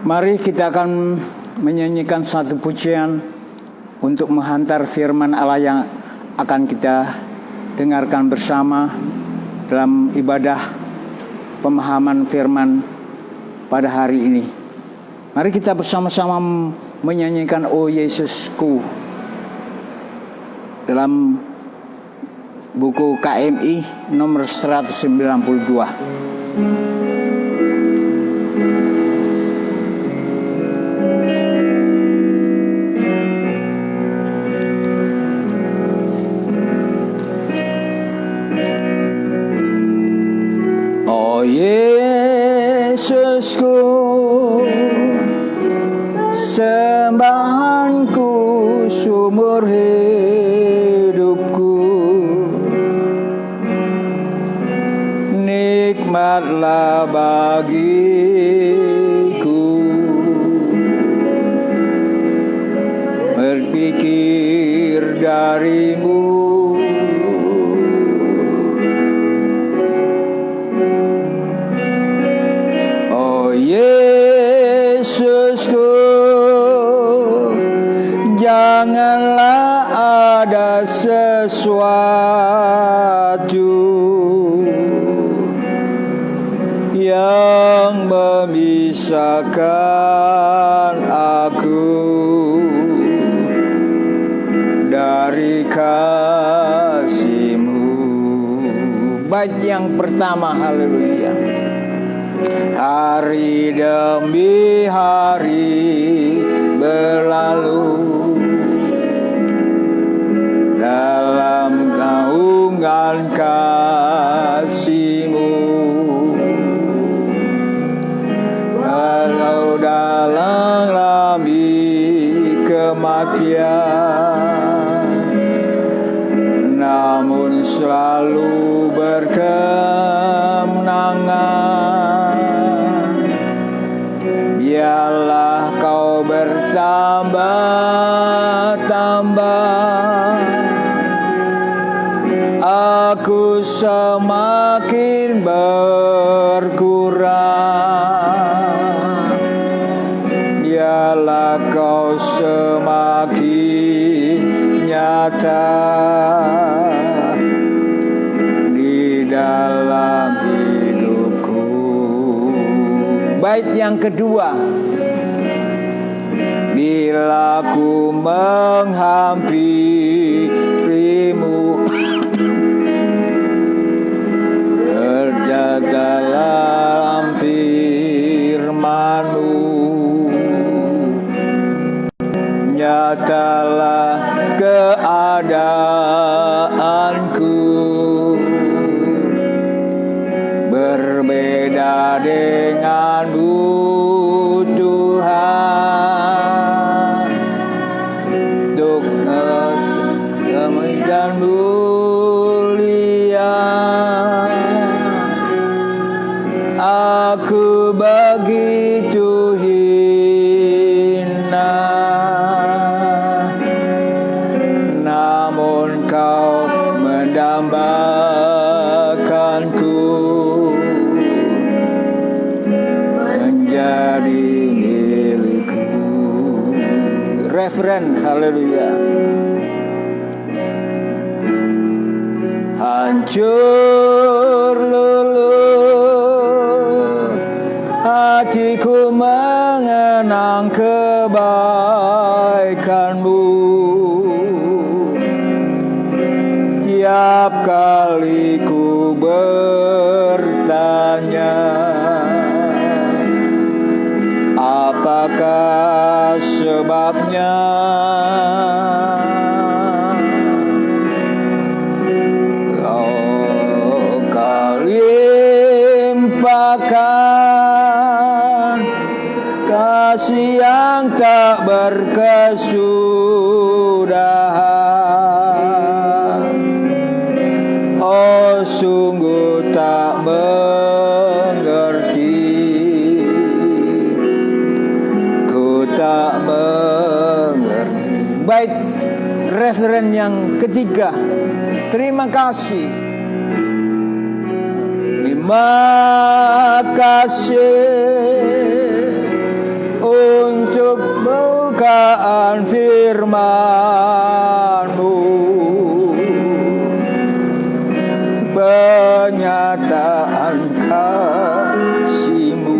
Mari kita akan menyanyikan satu pujian untuk menghantar firman Allah yang akan kita dengarkan bersama dalam ibadah pemahaman firman pada hari ini. Mari kita bersama-sama menyanyikan "O Yesusku" dalam buku KMI nomor 192. Yesusku, sembahanku, sumber hidupku, nikmatlah bagiku berpikir darimu. Janganlah ada sesuatu yang memisahkan aku dari kasih-Mu. Bait yang pertama, haleluya. Hari demi hari berlalu dalam naungan kasih-Mu, walau dalam lami kematian, namun selalu berkemenangan. Biarlah Kau bertambah-tambah, aku semakin berkurang. Biarlah Kau semakin nyata di dalam hidupku. Bait yang kedua. Bila ku menghampirimu, dalam firman-Mu, nyatalah keadaanku berbeda dengan-Mu, Tuhan, untuk damai dan mulia. Aku begitu hina, namun Kau mendambakanku menjadi milikku. Referen, haleluya. Hancur luluh hatiku mengenang kebaikan-Mu. Tiap kali ku bertanya, apakah sebabnya? Kau limpahkan kasih yang tak berkesudahan. Oh, sungguh tak mengerti, ku tak mengerti. Baik, referen yang ketiga. Terima kasih. Terima kasih bukaan firman-Mu, penyataan kasih-Mu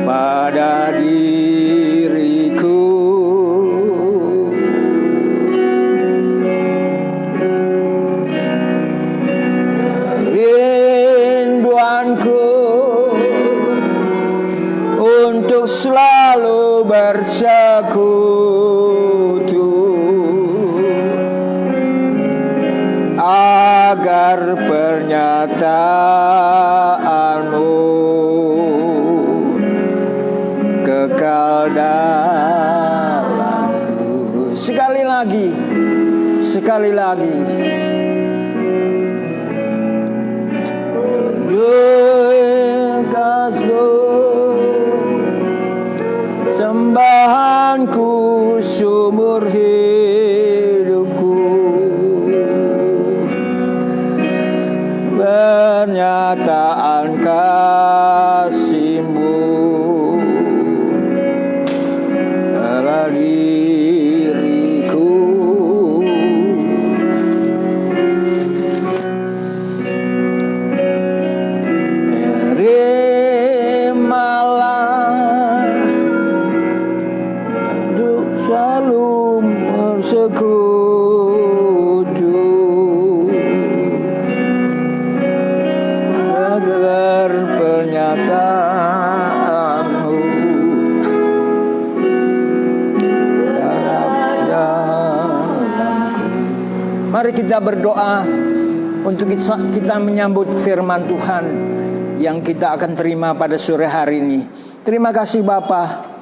pada diriku. Rinduanku untuk selalu bersekutu, agar pernyataan-Mu kekal dalamku. Sekali lagi. Sembahanku seumur hidupku, pernyataan kasih-Mu pada diriku. Terimalah untuk selalu bersekutu, agar pernyataan-Mu dalamku. Mari kita berdoa untuk kita menyambut firman Tuhan yang kita akan terima pada sore hari ini. Terima kasih Bapa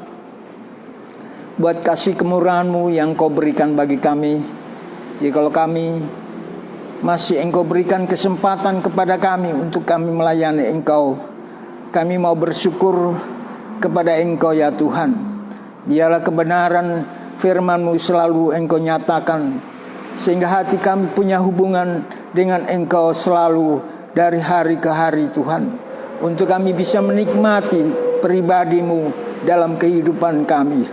buat kasih kemurahan-Mu yang Kau berikan bagi kami. Jadi kalau kami masih Engkau berikan kesempatan kepada kami untuk kami melayani Engkau, kami mau bersyukur kepada Engkau ya Tuhan. Biarlah kebenaran firman-Mu selalu Engkau nyatakan, sehingga hati kami punya hubungan dengan Engkau selalu dari hari ke hari Tuhan. Untuk kami bisa menikmati pribadi-Mu dalam kehidupan kami.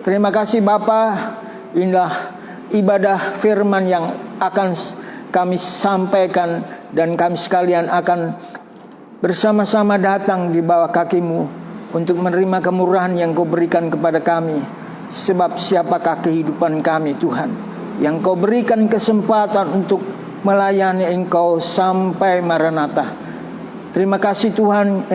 Terima kasih Bapa, inilah ibadah firman yang akan kami sampaikan, dan kami sekalian akan bersama-sama datang di bawah kaki-Mu untuk menerima kemurahan yang Kau berikan kepada kami. Sebab siapakah kehidupan kami Tuhan, yang Kau berikan kesempatan untuk melayani Engkau sampai Maranatha. Terima kasih Tuhan,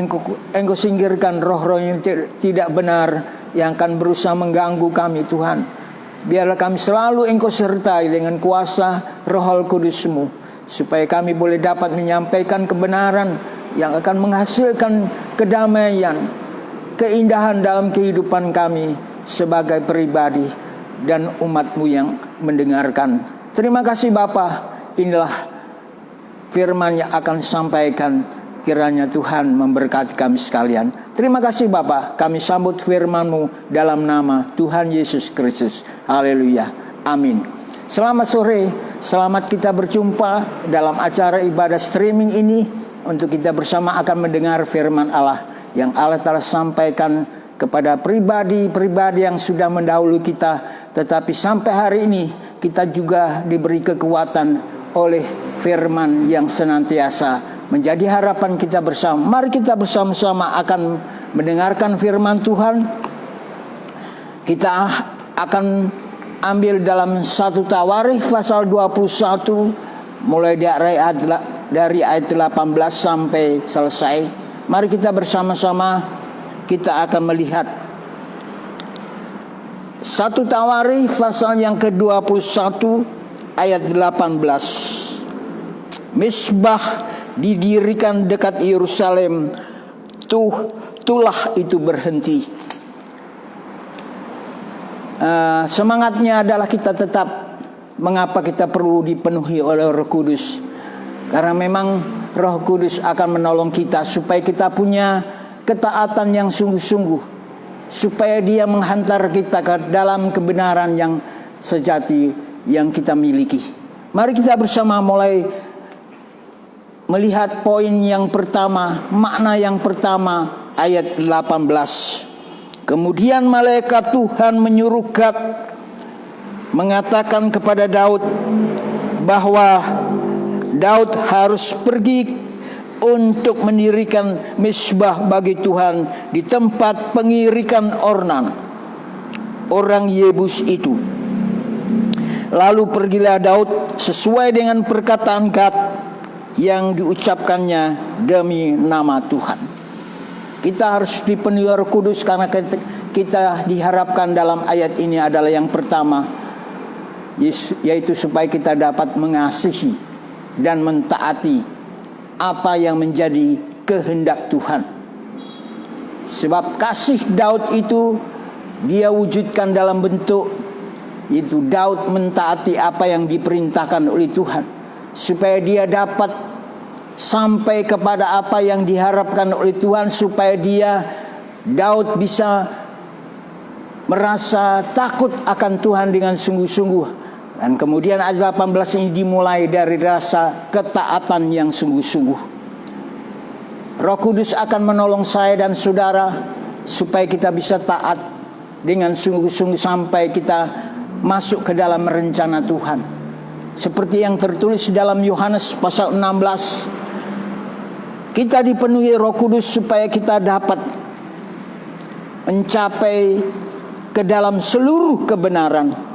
Engkau singkirkan roh-roh yang tidak benar yang akan berusaha mengganggu kami Tuhan. Biarlah kami selalu Engkau sertai dengan kuasa Roh Kudus-Mu, supaya kami boleh dapat menyampaikan kebenaran yang akan menghasilkan kedamaian, keindahan dalam kehidupan kami sebagai pribadi dan umat-Mu yang mendengarkan. Terima kasih Bapa, inilah firman yang akan sampaikan. Kiranya Tuhan memberkati kami sekalian. Terima kasih Bapa, kami sambut firman-Mu dalam nama Tuhan Yesus Kristus. Haleluya. Amin. Selamat sore, selamat kita berjumpa dalam acara ibadah streaming ini, untuk kita bersama akan mendengar firman Allah yang Allah telah sampaikan kepada pribadi-pribadi yang sudah mendahului kita. Tetapi sampai hari ini kita juga diberi kekuatan oleh firman yang senantiasa menjadi harapan kita bersama. Mari kita bersama-sama akan mendengarkan firman Tuhan. Kita akan ambil dalam 1 Tawarikh pasal 21 mulai dari ayat 18 sampai selesai. Mari kita bersama-sama kita akan melihat 1 Tawarikh pasal yang ke-21 ayat 18. Misbah didirikan dekat Yerusalem, tulah itu berhenti. Semangatnya adalah kita tetap, mengapa kita perlu dipenuhi oleh Roh Kudus, karena memang Roh Kudus akan menolong kita supaya kita punya ketaatan yang sungguh-sungguh, supaya Dia menghantar kita ke dalam kebenaran yang sejati yang kita miliki. Mari kita bersama mulai melihat poin yang pertama, makna yang pertama ayat 18. Kemudian malaikat Tuhan menyuruh Gad mengatakan kepada Daud bahwa Daud harus pergi untuk mendirikan mezbah bagi Tuhan di tempat pengirikan Ornan, orang Yebus itu. Lalu pergilah Daud sesuai dengan perkataan Gad yang diucapkannya demi nama Tuhan. Kita harus dipenuhi Roh Kudus karena kita diharapkan dalam ayat ini adalah yang pertama, yaitu supaya kita dapat mengasihi dan mentaati apa yang menjadi kehendak Tuhan. Sebab kasih Daud itu dia wujudkan dalam bentuk, yaitu Daud mentaati apa yang diperintahkan oleh Tuhan, supaya dia dapat sampai kepada apa yang diharapkan oleh Tuhan, supaya Daud bisa merasa takut akan Tuhan dengan sungguh-sungguh. Dan kemudian ayat 18 ini dimulai dari rasa ketaatan yang sungguh-sungguh. Roh Kudus akan menolong saya dan saudara supaya kita bisa taat dengan sungguh-sungguh sampai kita masuk ke dalam rencana Tuhan. Seperti yang tertulis dalam Yohanes pasal 16, kita dipenuhi Roh Kudus supaya kita dapat mencapai ke dalam seluruh kebenaran.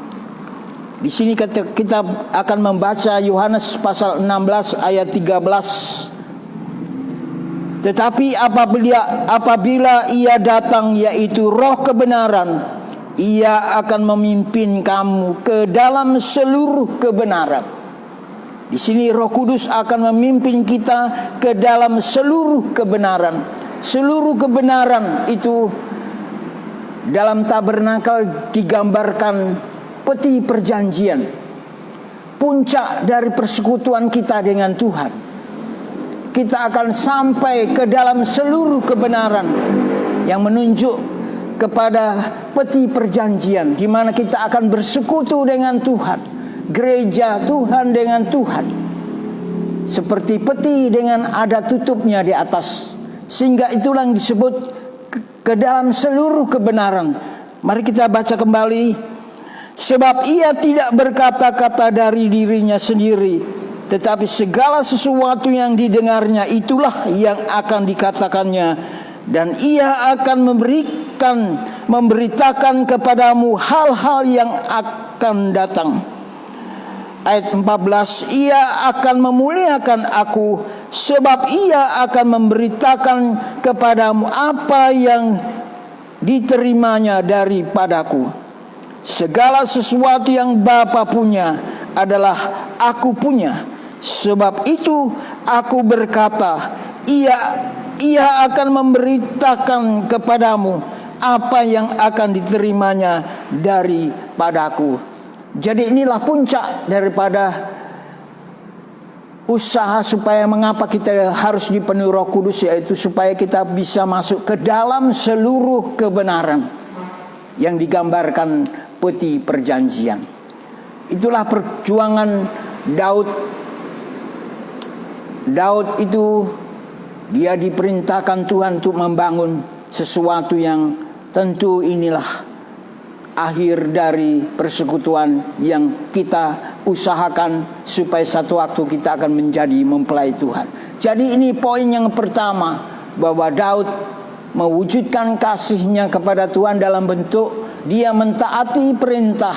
Di sini kita akan membaca Yohanes pasal 16 ayat 13. Tetapi apabila ia datang, yaitu Roh kebenaran, ia akan memimpin kamu ke dalam seluruh kebenaran. Di sini Roh Kudus akan memimpin kita ke dalam seluruh kebenaran. Seluruh kebenaran itu dalam tabernakel digambarkan peti perjanjian, puncak dari persekutuan kita dengan Tuhan. Kita akan sampai ke dalam seluruh kebenaran yang menunjuk kepada peti perjanjian, di mana kita akan bersekutu dengan Tuhan, gereja Tuhan dengan Tuhan, seperti peti dengan ada tutupnya di atas, sehingga itulah yang disebut ke dalam seluruh kebenaran. Mari kita baca kembali. Sebab ia tidak berkata-kata dari dirinya sendiri, tetapi segala sesuatu yang didengarnya itulah yang akan dikatakannya, dan ia akan memberitakan kepadamu hal-hal yang akan datang. Ayat 14, ia akan memuliakan aku, sebab ia akan memberitakan kepadamu apa yang diterimanya daripadaku. Segala sesuatu yang Bapa punya adalah aku punya. Sebab itu aku berkata, ia akan memberitakan kepadamu apa yang akan diterimanya daripadaku. Jadi inilah puncak daripada usaha supaya mengapa kita harus dipenuhi Roh Kudus, yaitu supaya kita bisa masuk ke dalam seluruh kebenaran yang digambarkan peti perjanjian. Itulah perjuangan Daud. Daud itu dia diperintahkan Tuhan untuk membangun sesuatu yang tentu inilah akhir dari persekutuan yang kita usahakan supaya satu waktu kita akan menjadi mempelai Tuhan. Jadi ini poin yang pertama, bahwa Daud mewujudkan kasihnya kepada Tuhan dalam bentuk dia mentaati perintah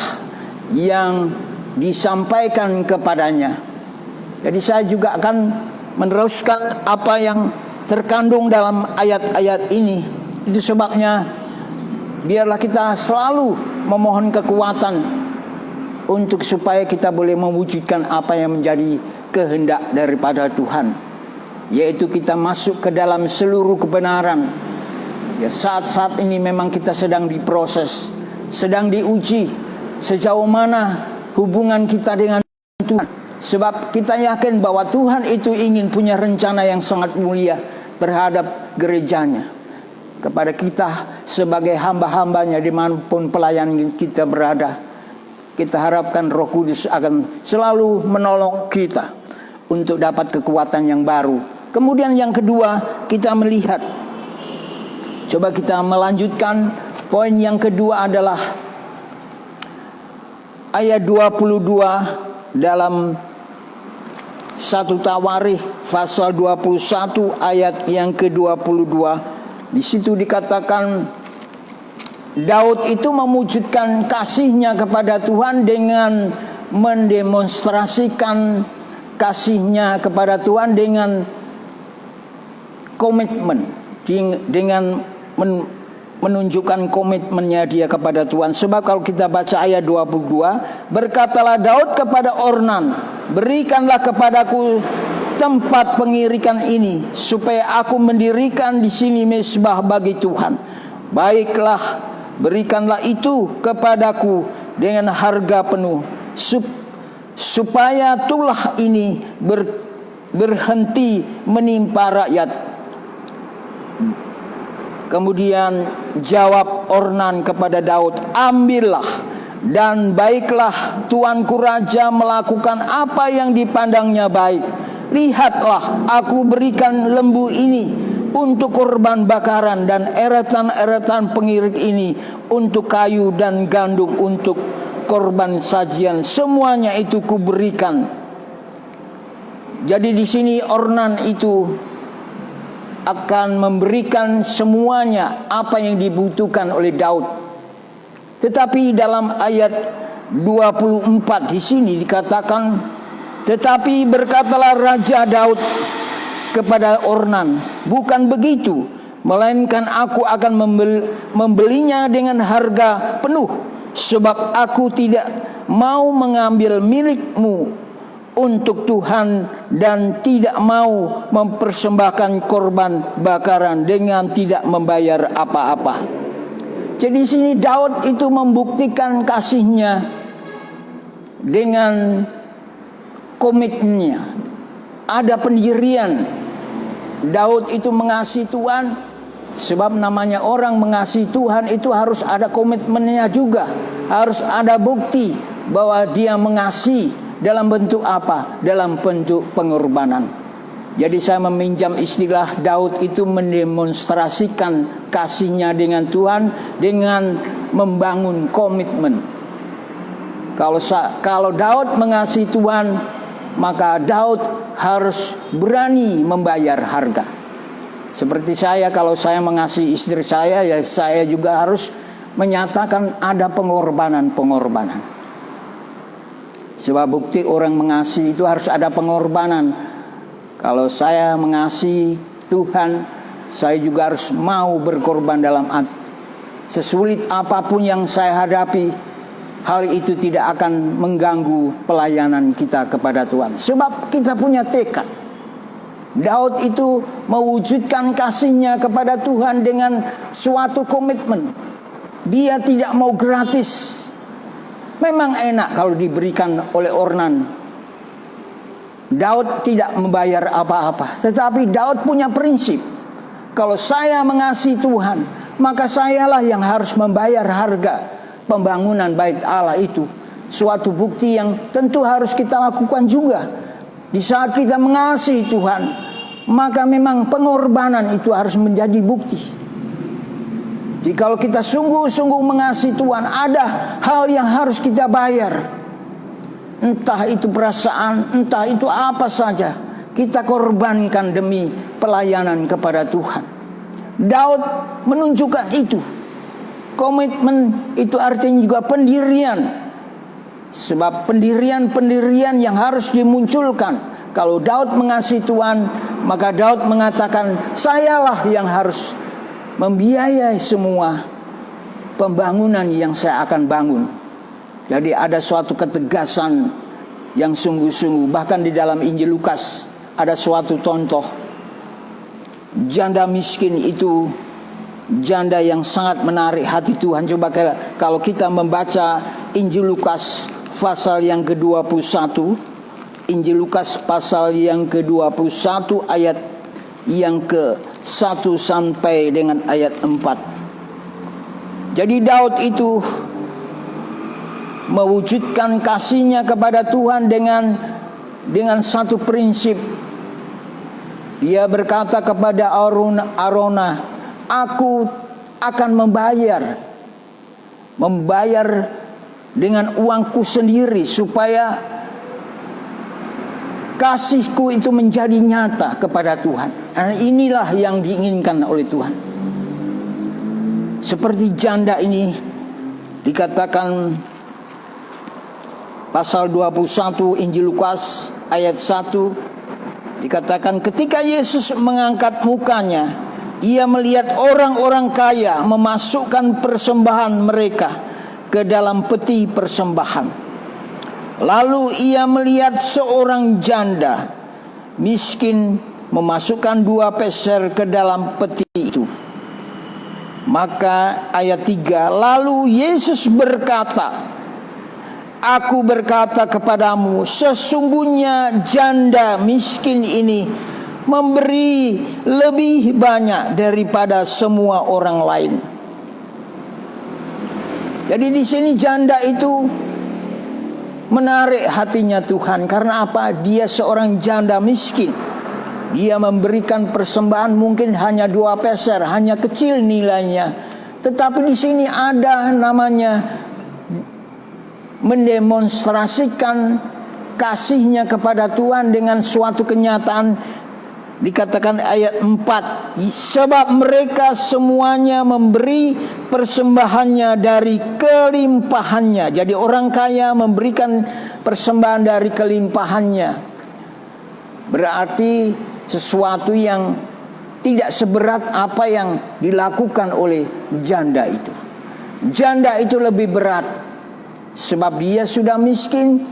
yang disampaikan kepadanya. Jadi saya juga akan meneruskan apa yang terkandung dalam ayat-ayat ini. Itu sebabnya biarlah kita selalu memohon kekuatan untuk supaya kita boleh mewujudkan apa yang menjadi kehendak daripada Tuhan, yaitu kita masuk ke dalam seluruh kebenaran. Ya, saat-saat ini memang kita sedang diproses, sedang diuji sejauh mana hubungan kita dengan Tuhan. Sebab kita yakin bahwa Tuhan itu ingin punya rencana yang sangat mulia terhadap gerejanya, kepada kita sebagai hamba-hambanya dimanapun pelayan kita berada. Kita harapkan Roh Kudus akan selalu menolong kita untuk dapat kekuatan yang baru. Kemudian yang kedua, kita melihat Coba kita melanjutkan. Poin yang kedua adalah ayat 22 dalam 1 Tawarikh pasal 21 ayat yang ke-22. Di situ dikatakan Daud itu mewujudkan kasihnya kepada Tuhan dengan mendemonstrasikan kasihnya kepada Tuhan dengan komitmen, dengan menunjukkan komitmennya dia kepada Tuhan. Sebab kalau kita baca ayat 22, berkatalah Daud kepada Ornan, berikanlah kepadaku tempat pengirikan ini, supaya aku mendirikan di sini mezbah bagi Tuhan. Baiklah, berikanlah itu kepadaku dengan harga penuh, supaya tulah ini berhenti menimpa rakyat. Kemudian jawab Ornan kepada Daud, ambillah, dan baiklah tuanku raja melakukan apa yang dipandangnya baik. Lihatlah, aku berikan lembu ini untuk korban bakaran, dan eretan-eretan pengirit ini untuk kayu, dan gandum untuk korban sajian. Semuanya itu kuberikan. Jadi di sini Ornan itu akan memberikan semuanya apa yang dibutuhkan oleh Daud. Tetapi dalam ayat 24 di sini dikatakan, tetapi berkatalah Raja Daud kepada Ornan, bukan begitu, melainkan aku akan membelinya dengan harga penuh, sebab aku tidak mau mengambil milikmu untuk Tuhan, dan tidak mau mempersembahkan korban bakaran dengan tidak membayar apa-apa. Jadi sini Daud itu membuktikan kasihnya dengan komitmennya. Ada pendirian. Daud itu mengasihi Tuhan, sebab namanya orang mengasihi Tuhan itu harus ada komitmennya juga. Harus ada bukti bahwa dia mengasihi. Dalam bentuk apa? Dalam bentuk pengorbanan. Jadi saya meminjam istilah Daud itu mendemonstrasikan kasihnya dengan Tuhan dengan membangun komitmen. Kalau Daud mengasihi Tuhan, maka Daud harus berani membayar harga. Seperti saya, kalau saya mengasihi istri saya, ya saya juga harus menyatakan ada pengorbanan. Sebab bukti orang mengasihi itu harus ada pengorbanan. Kalau saya mengasihi Tuhan, saya juga harus mau berkorban dalam hati. Sesulit apapun yang saya hadapi, hal itu tidak akan mengganggu pelayanan kita kepada Tuhan. Sebab kita punya tekad. Daud itu mewujudkan kasihnya kepada Tuhan dengan suatu komitmen. Dia tidak mau gratis. Memang enak kalau diberikan oleh Ornan. Daud tidak membayar apa-apa, tetapi Daud punya prinsip. Kalau saya mengasihi Tuhan, maka sayalah yang harus membayar harga pembangunan bait Allah itu. Suatu bukti yang tentu harus kita lakukan juga. Di saat kita mengasihi Tuhan, maka memang pengorbanan itu harus menjadi bukti. Jadi kalau kita sungguh-sungguh mengasihi Tuhan, ada hal yang harus kita bayar. Entah itu perasaan, entah itu apa saja, kita korbankan demi pelayanan kepada Tuhan. Daud menunjukkan itu. Komitmen itu artinya juga pendirian. Sebab pendirian yang harus dimunculkan. Kalau Daud mengasihi Tuhan, maka Daud mengatakan, sayalah yang harus membiayai semua pembangunan yang saya akan bangun. Jadi ada suatu ketegasan yang sungguh-sungguh. Bahkan di dalam Injil Lukas ada suatu contoh. Janda miskin itu janda yang sangat menarik hati Tuhan. Coba kalau kita membaca Injil Lukas pasal yang ke-21, Injil Lukas pasal yang ke-21 ayat yang ke-1 sampai dengan ayat 4. Jadi Daud itu mewujudkan kasihnya kepada Tuhan dengan satu prinsip. Dia berkata kepada Arona, aku akan membayar dengan uangku sendiri supaya kasihku itu menjadi nyata kepada Tuhan. Dan inilah yang diinginkan oleh Tuhan. Seperti janda ini dikatakan pasal 21 Injil Lukas ayat 1, dikatakan ketika Yesus mengangkat mukanya, ia melihat orang-orang kaya memasukkan persembahan mereka ke dalam peti persembahan. Lalu ia melihat seorang janda miskin memasukkan 2 peser ke dalam peti itu. Maka ayat 3, lalu Yesus berkata, aku berkata kepadamu, sesungguhnya janda miskin ini memberi lebih banyak daripada semua orang lain. Jadi di sini janda itu menarik hatinya Tuhan. Karena apa? Dia seorang janda miskin. Dia memberikan persembahan mungkin hanya 2 peser, hanya kecil nilainya. Tetapi di sini ada namanya mendemonstrasikan kasihnya kepada Tuhan dengan suatu kenyataan. Dikatakan ayat 4, sebab mereka semuanya memberi persembahannya dari kelimpahannya. Jadi orang kaya memberikan persembahan dari kelimpahannya. Berarti sesuatu yang tidak seberat apa yang dilakukan oleh janda itu. Janda itu lebih berat, sebab dia sudah miskin,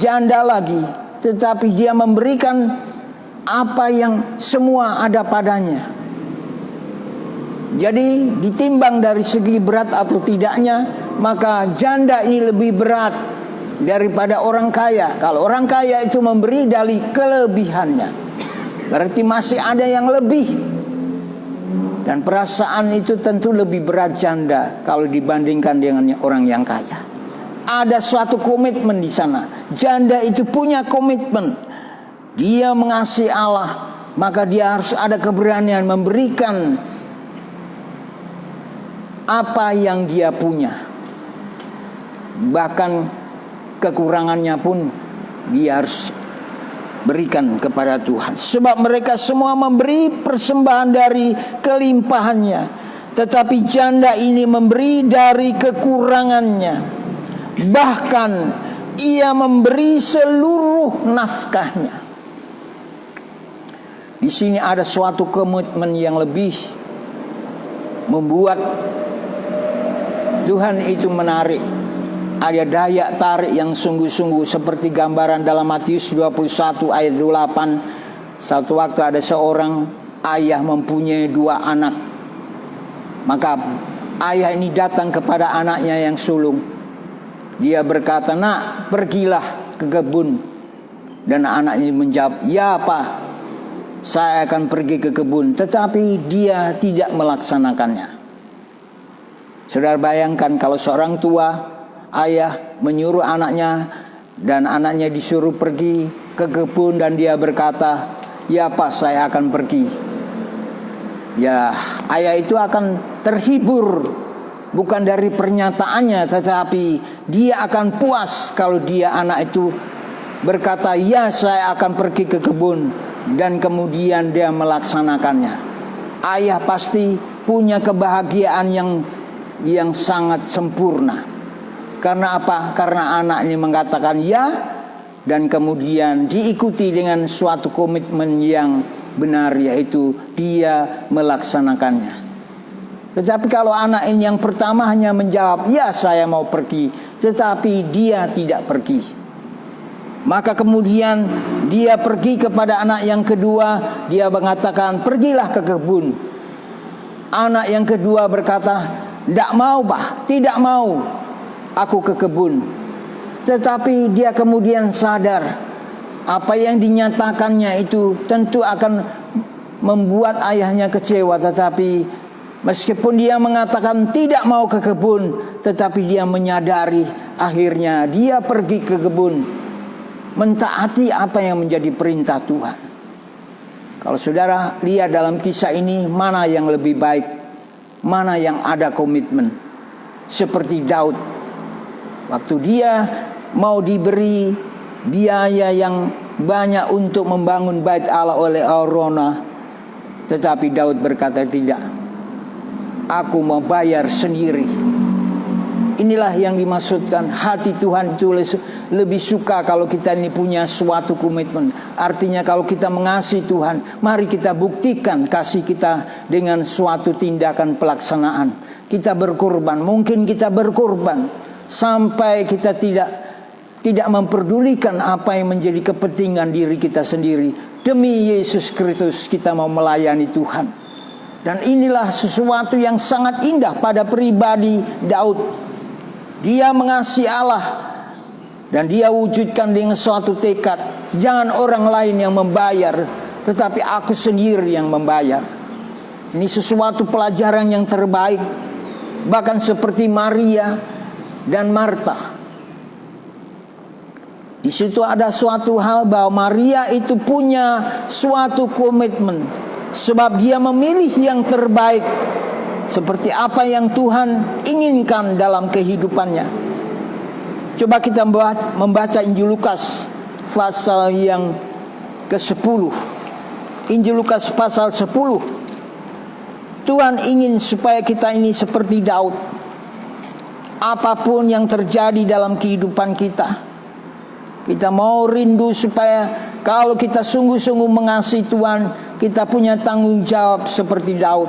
janda lagi, tetapi dia memberikan apa yang semua ada padanya. Jadi ditimbang dari segi berat atau tidaknya, maka janda ini lebih berat daripada orang kaya. Kalau orang kaya itu memberi dari kelebihannya, berarti masih ada yang lebih. Dan perasaan itu tentu lebih berat janda kalau dibandingkan dengan orang yang kaya. Ada suatu komitmen di sana. Janda itu punya komitmen. Dia mengasihi Allah, maka dia harus ada keberanian memberikan apa yang dia punya. Bahkan kekurangannya pun dia harus berikan kepada Tuhan. Sebab mereka semua memberi persembahan dari kelimpahannya, tetapi janda ini memberi dari kekurangannya. Bahkan ia memberi seluruh nafkahnya. Di sini ada suatu komitmen yang lebih membuat Tuhan itu menarik. Ada daya tarik yang sungguh-sungguh, seperti gambaran dalam Matius 21 ayat 28. Satu waktu ada seorang ayah mempunyai 2 anak. Maka ayah ini datang kepada anaknya yang sulung. Dia berkata, nak, pergilah ke kebun. Dan anak ini menjawab, ya Pak, saya akan pergi ke kebun. Tetapi dia tidak melaksanakannya. Saudara bayangkan kalau seorang tua, ayah menyuruh anaknya, dan anaknya disuruh pergi ke kebun, dan dia berkata, ya Pak, saya akan pergi. Ya, ayah itu akan terhibur, bukan dari pernyataannya, tetapi dia akan puas kalau dia anak itu berkata, ya saya akan pergi ke kebun, dan kemudian dia melaksanakannya. Ayah pasti punya kebahagiaan yang sangat sempurna. Karena apa? Karena anak ini mengatakan ya, dan kemudian diikuti dengan suatu komitmen yang benar, yaitu dia melaksanakannya. Tetapi kalau anak ini yang pertama hanya menjawab, ya saya mau pergi, tetapi dia tidak pergi. Maka kemudian dia pergi kepada anak yang kedua. Dia mengatakan, pergilah ke kebun. Anak yang kedua berkata, tidak mau Pak, tidak mau aku ke kebun. Tetapi dia kemudian sadar, apa yang dinyatakannya itu tentu akan membuat ayahnya kecewa. Tetapi meskipun dia mengatakan tidak mau ke kebun, tetapi dia menyadari, akhirnya dia pergi ke kebun, mentaati apa yang menjadi perintah Tuhan. Kalau saudara lihat dalam kisah ini, mana yang lebih baik? mana yang ada komitmen. Seperti Daud, waktu dia mau diberi biaya yang banyak untuk membangun bait Allah oleh Araunah, tetapi Daud berkata, tidak, aku mau bayar sendiri. Inilah yang dimaksudkan hati Tuhan itu lebih suka kalau kita ini punya suatu komitmen. Artinya kalau kita mengasihi Tuhan, mari kita buktikan kasih kita dengan suatu tindakan pelaksanaan. Kita berkorban, mungkin kita berkorban sampai kita tidak memperdulikan apa yang menjadi kepentingan diri kita sendiri. Demi Yesus Kristus kita mau melayani Tuhan. Dan inilah sesuatu yang sangat indah pada pribadi Daud. Dia mengasihi Allah dan dia wujudkan dengan suatu tekad, jangan orang lain yang membayar, tetapi aku sendiri yang membayar. Ini sesuatu pelajaran yang terbaik. Bahkan seperti Maria dan Marta, di situ ada suatu hal bahwa Maria itu punya suatu komitmen, sebab dia memilih yang terbaik, seperti apa yang Tuhan inginkan dalam kehidupannya. Coba kita membaca Injil Lukas pasal yang ke-10. Injil Lukas pasal 10. Tuhan ingin supaya kita ini seperti Daud. Apapun yang terjadi dalam kehidupan kita, kita mau rindu supaya kalau kita sungguh-sungguh mengasihi Tuhan, kita punya tanggung jawab seperti Daud.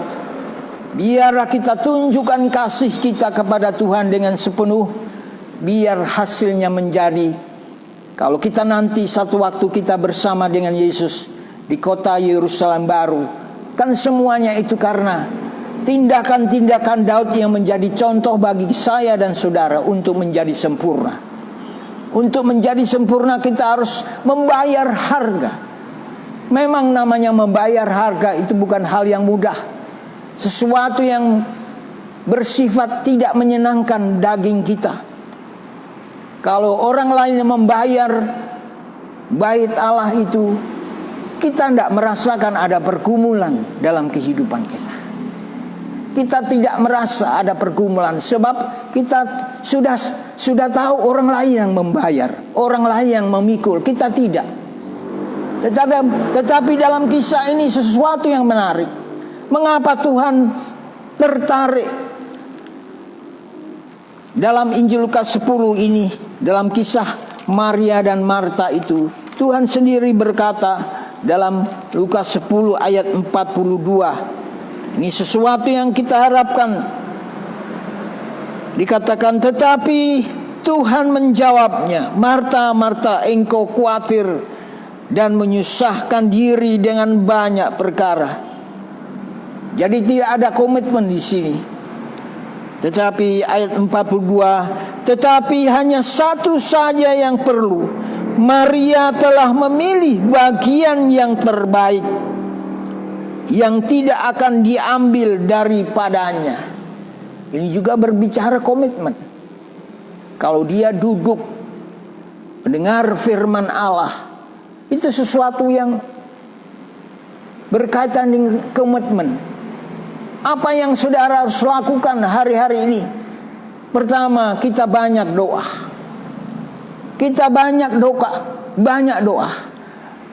Biarlah kita tunjukkan kasih kita kepada Tuhan dengan sepenuh. Biar hasilnya menjadi, kalau kita nanti satu waktu kita bersama dengan Yesus di kota Yerusalem baru, kan semuanya itu karena tindakan-tindakan Daud yang menjadi contoh bagi saya dan saudara untuk menjadi sempurna. Untuk menjadi sempurna kita harus membayar harga. Memang namanya membayar harga itu bukan hal yang mudah. Sesuatu yang bersifat tidak menyenangkan daging kita. Kalau orang lain yang membayar bait Allah itu, kita tidak merasakan ada pergumulan dalam kehidupan kita. Kita tidak merasa ada pergumulan, sebab kita sudah tahu orang lain yang membayar, orang lain yang memikul, kita tidak. Tetapi dalam kisah ini sesuatu yang menarik. Mengapa Tuhan tertarik dalam Injil Lukas 10 ini, dalam kisah Maria dan Marta itu? Tuhan sendiri berkata dalam Lukas 10 ayat 42. Ini sesuatu yang kita harapkan. Dikatakan, tetapi Tuhan menjawabnya, Marta, Marta, engkau khawatir dan menyusahkan diri dengan banyak perkara. Jadi tidak ada komitmen di sini. Tetapi ayat 42, tetapi hanya satu saja yang perlu. Maria telah memilih bagian yang terbaik, yang tidak akan diambil daripadanya. Ini juga berbicara komitmen. Kalau dia duduk mendengar firman Allah, itu sesuatu yang berkaitan dengan komitmen. Apa yang saudara harus lakukan hari-hari ini? Pertama, kita banyak doa. Kita banyak doa.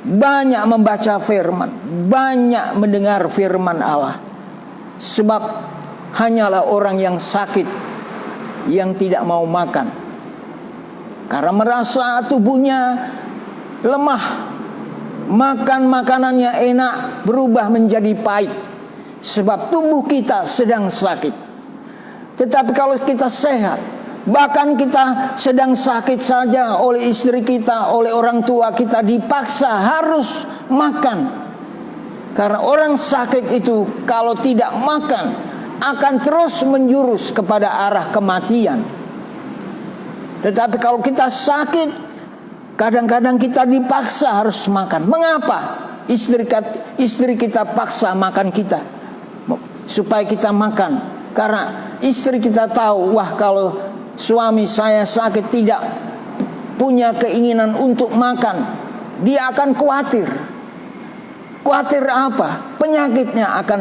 Banyak membaca firman, banyak mendengar firman Allah. Sebab hanyalah orang yang sakit yang tidak mau makan, karena merasa tubuhnya lemah. Makan makanannya enak berubah menjadi pahit, sebab tubuh kita sedang sakit. Tetapi kalau kita sehat, bahkan kita sedang sakit saja, oleh istri kita, oleh orang tua kita dipaksa harus makan. Karena orang sakit itu kalau tidak makan akan terus menjurus kepada arah kematian. Tetapi kalau kita sakit, kadang-kadang kita dipaksa harus makan. Mengapa? Istri kita paksa makan kita, supaya kita makan. Karena istri kita tahu, wah kalau suami saya sakit tidak punya keinginan untuk makan, dia akan khawatir. Khawatir apa? Penyakitnya akan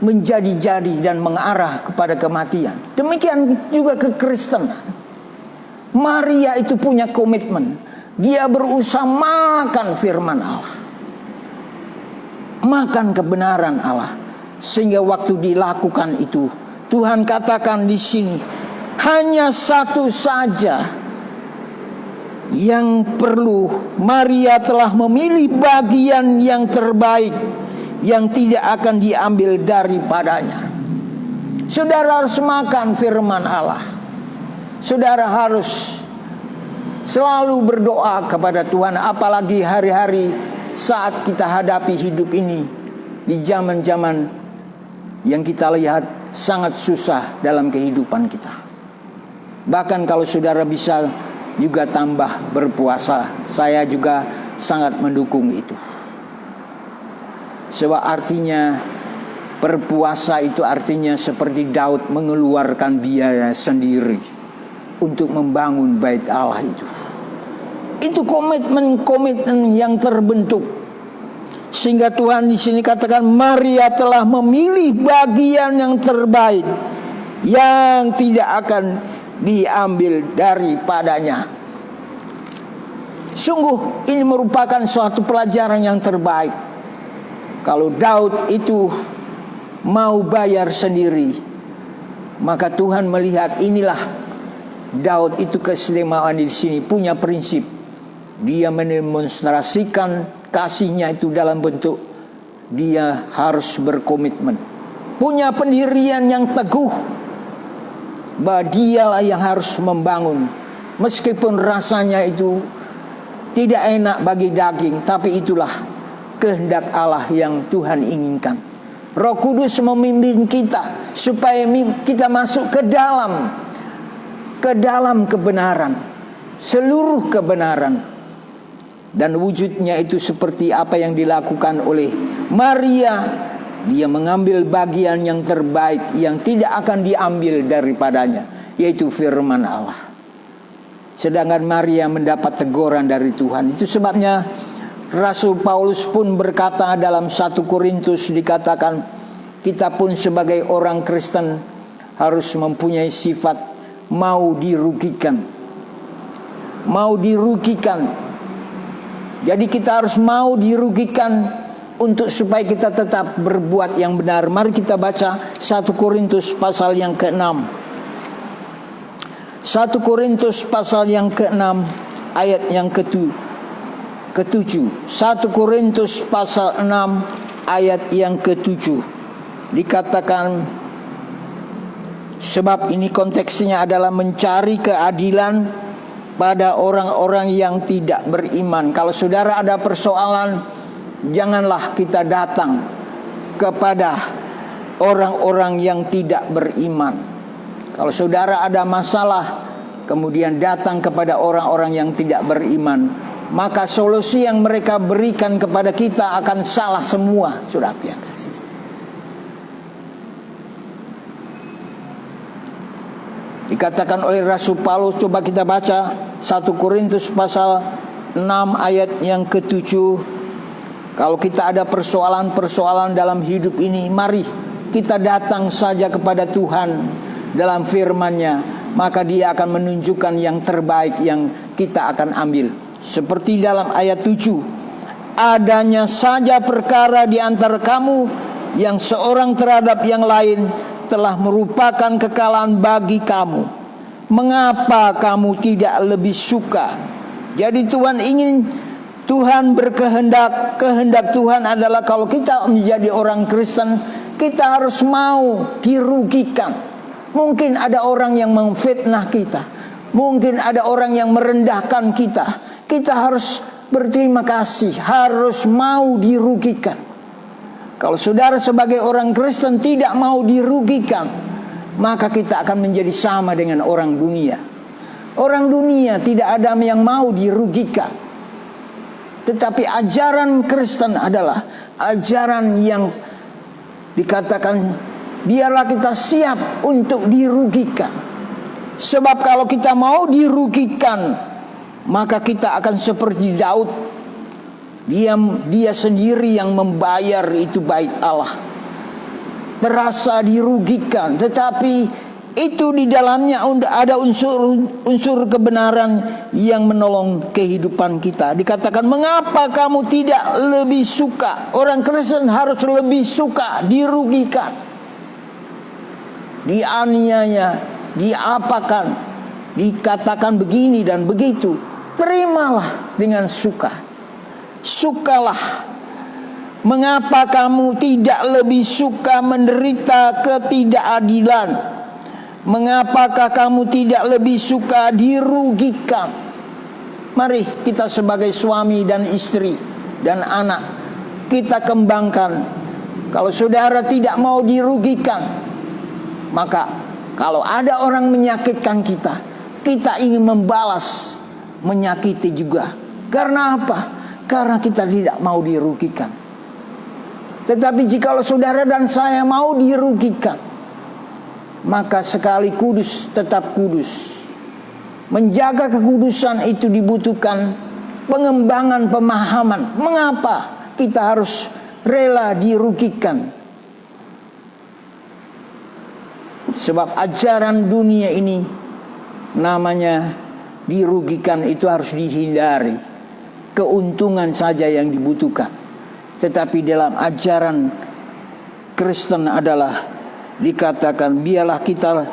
menjadi-jadi dan mengarah kepada kematian. Demikian juga kekristenan. Maria itu punya komitmen. Dia berusaha makan firman Allah, makan kebenaran Allah, sehingga waktu dilakukan itu, Tuhan katakan di sini, hanya satu saja yang perlu. Maria telah memilih bagian yang terbaik, yang tidak akan diambil daripadanya. Saudara harus makan firman Allah. Saudara harus selalu berdoa kepada Tuhan, apalagi hari-hari saat kita hadapi hidup ini, di zaman-zaman yang kita lihat sangat susah dalam kehidupan kita. Bahkan kalau saudara bisa juga tambah berpuasa, saya juga sangat mendukung itu. Sebab artinya berpuasa itu artinya seperti Daud mengeluarkan biaya sendiri untuk membangun bait Allah itu. Itu komitmen yang terbentuk. Sehingga Tuhan di sini katakan Maria telah memilih bagian yang terbaik, yang tidak akan diambil daripadanya. Sungguh ini merupakan suatu pelajaran yang terbaik. Kalau Daud itu mau bayar sendiri, maka Tuhan melihat inilah Daud itu keistimewaan di sini, punya prinsip. Dia mendemonstrasikan kasihnya itu dalam bentuk dia harus berkomitmen, punya pendirian yang teguh bahwa dialah yang harus membangun, meskipun rasanya itu tidak enak bagi daging, tapi itulah kehendak Allah yang Tuhan inginkan. Roh Kudus memimpin kita supaya kita masuk ke dalam kebenaran, seluruh kebenaran. Dan wujudnya itu seperti apa yang dilakukan oleh Maria. Dia mengambil bagian yang terbaik, yang tidak akan diambil daripadanya, yaitu firman Allah. Sedangkan Maria mendapat teguran dari Tuhan. Itu sebabnya Rasul Paulus pun berkata dalam 1 Korintus, dikatakan kita pun sebagai orang Kristen harus mempunyai sifat mau dirugikan. Mau dirugikan. Jadi kita harus mau dirugikan untuk supaya kita tetap berbuat yang benar. Mari kita baca 1 Korintus pasal yang ke-6. 1 Korintus pasal yang ke-6 ayat yang ke-7. 1 Korintus pasal 6 ayat yang ke-7. Dikatakan, sebab ini konteksnya adalah mencari keadilan pada orang-orang yang tidak beriman. Kalau saudara ada persoalan, janganlah kita datang kepada orang-orang yang tidak beriman. Kalau saudara ada masalah, kemudian datang kepada orang-orang yang tidak beriman, maka solusi yang mereka berikan kepada kita akan salah semua. Saudara ya kasih. Dikatakan oleh Rasul Paulus, coba kita baca 1 Korintus pasal 6 ayat yang ke-7. Kalau kita ada persoalan-persoalan dalam hidup ini, mari kita datang saja kepada Tuhan dalam firman-Nya, maka Dia akan menunjukkan yang terbaik yang kita akan ambil. Seperti dalam ayat 7, adanya saja perkara di antara kamu yang seorang terhadap yang lain telah merupakan kekalahan bagi kamu. Mengapa kamu tidak lebih suka? Jadi Tuhan berkehendak. Kehendak Tuhan adalah kalau kita menjadi orang Kristen, kita harus mau dirugikan. Mungkin ada orang yang memfitnah kita, mungkin ada orang yang merendahkan kita. Kita harus berterima kasih, harus mau dirugikan. Kalau saudara sebagai orang Kristen tidak mau dirugikan, maka kita akan menjadi sama dengan orang dunia. Orang dunia tidak ada yang mau dirugikan. Tetapi ajaran Kristen adalah ajaran yang dikatakan biarlah kita siap untuk dirugikan. Sebab kalau kita mau dirugikan, maka kita akan seperti Daud. Dia sendiri yang membayar itu bait Allah. terasa dirugikan, tetapi itu di dalamnya ada unsur kebenaran yang menolong kehidupan kita. Dikatakan, mengapa kamu tidak lebih suka? Orang Kristen harus lebih suka dirugikan, dianiaya, diapakan, dikatakan begini dan begitu. Terimalah dengan suka. Sukalah. Mengapa kamu tidak lebih suka menderita ketidakadilan? Mengapakah kamu tidak lebih suka dirugikan? Mari kita sebagai suami dan istri dan anak, kita kembangkan. Kalau saudara tidak mau dirugikan, maka kalau ada orang menyakitkan kita, kita ingin membalas menyakiti juga. Karena apa? Karena kita tidak mau dirugikan. Tetapi jikalau saudara dan saya mau dirugikan, maka sekali kudus tetap kudus. Menjaga kekudusan itu dibutuhkan pengembangan pemahaman. Mengapa kita harus rela dirugikan? Sebab ajaran dunia ini namanya dirugikan, itu harus dihindari. Keuntungan saja yang dibutuhkan. Tetapi dalam ajaran Kristen adalah dikatakan, biarlah kita,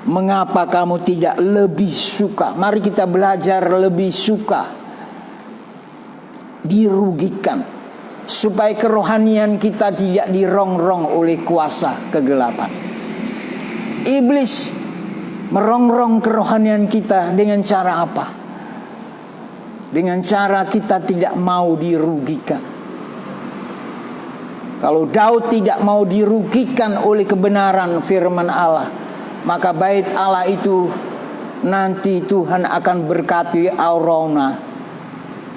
mengapa kamu tidak lebih suka? Mari kita belajar lebih suka dirugikan, supaya kerohanian kita tidak dirongrong oleh kuasa kegelapan. Iblis merongrong kerohanian kita dengan cara apa? Dengan cara kita tidak mau dirugikan. Kalau Daud tidak mau dirugikan oleh kebenaran firman Allah, maka bait Allah itu nanti Tuhan akan berkati Arauna.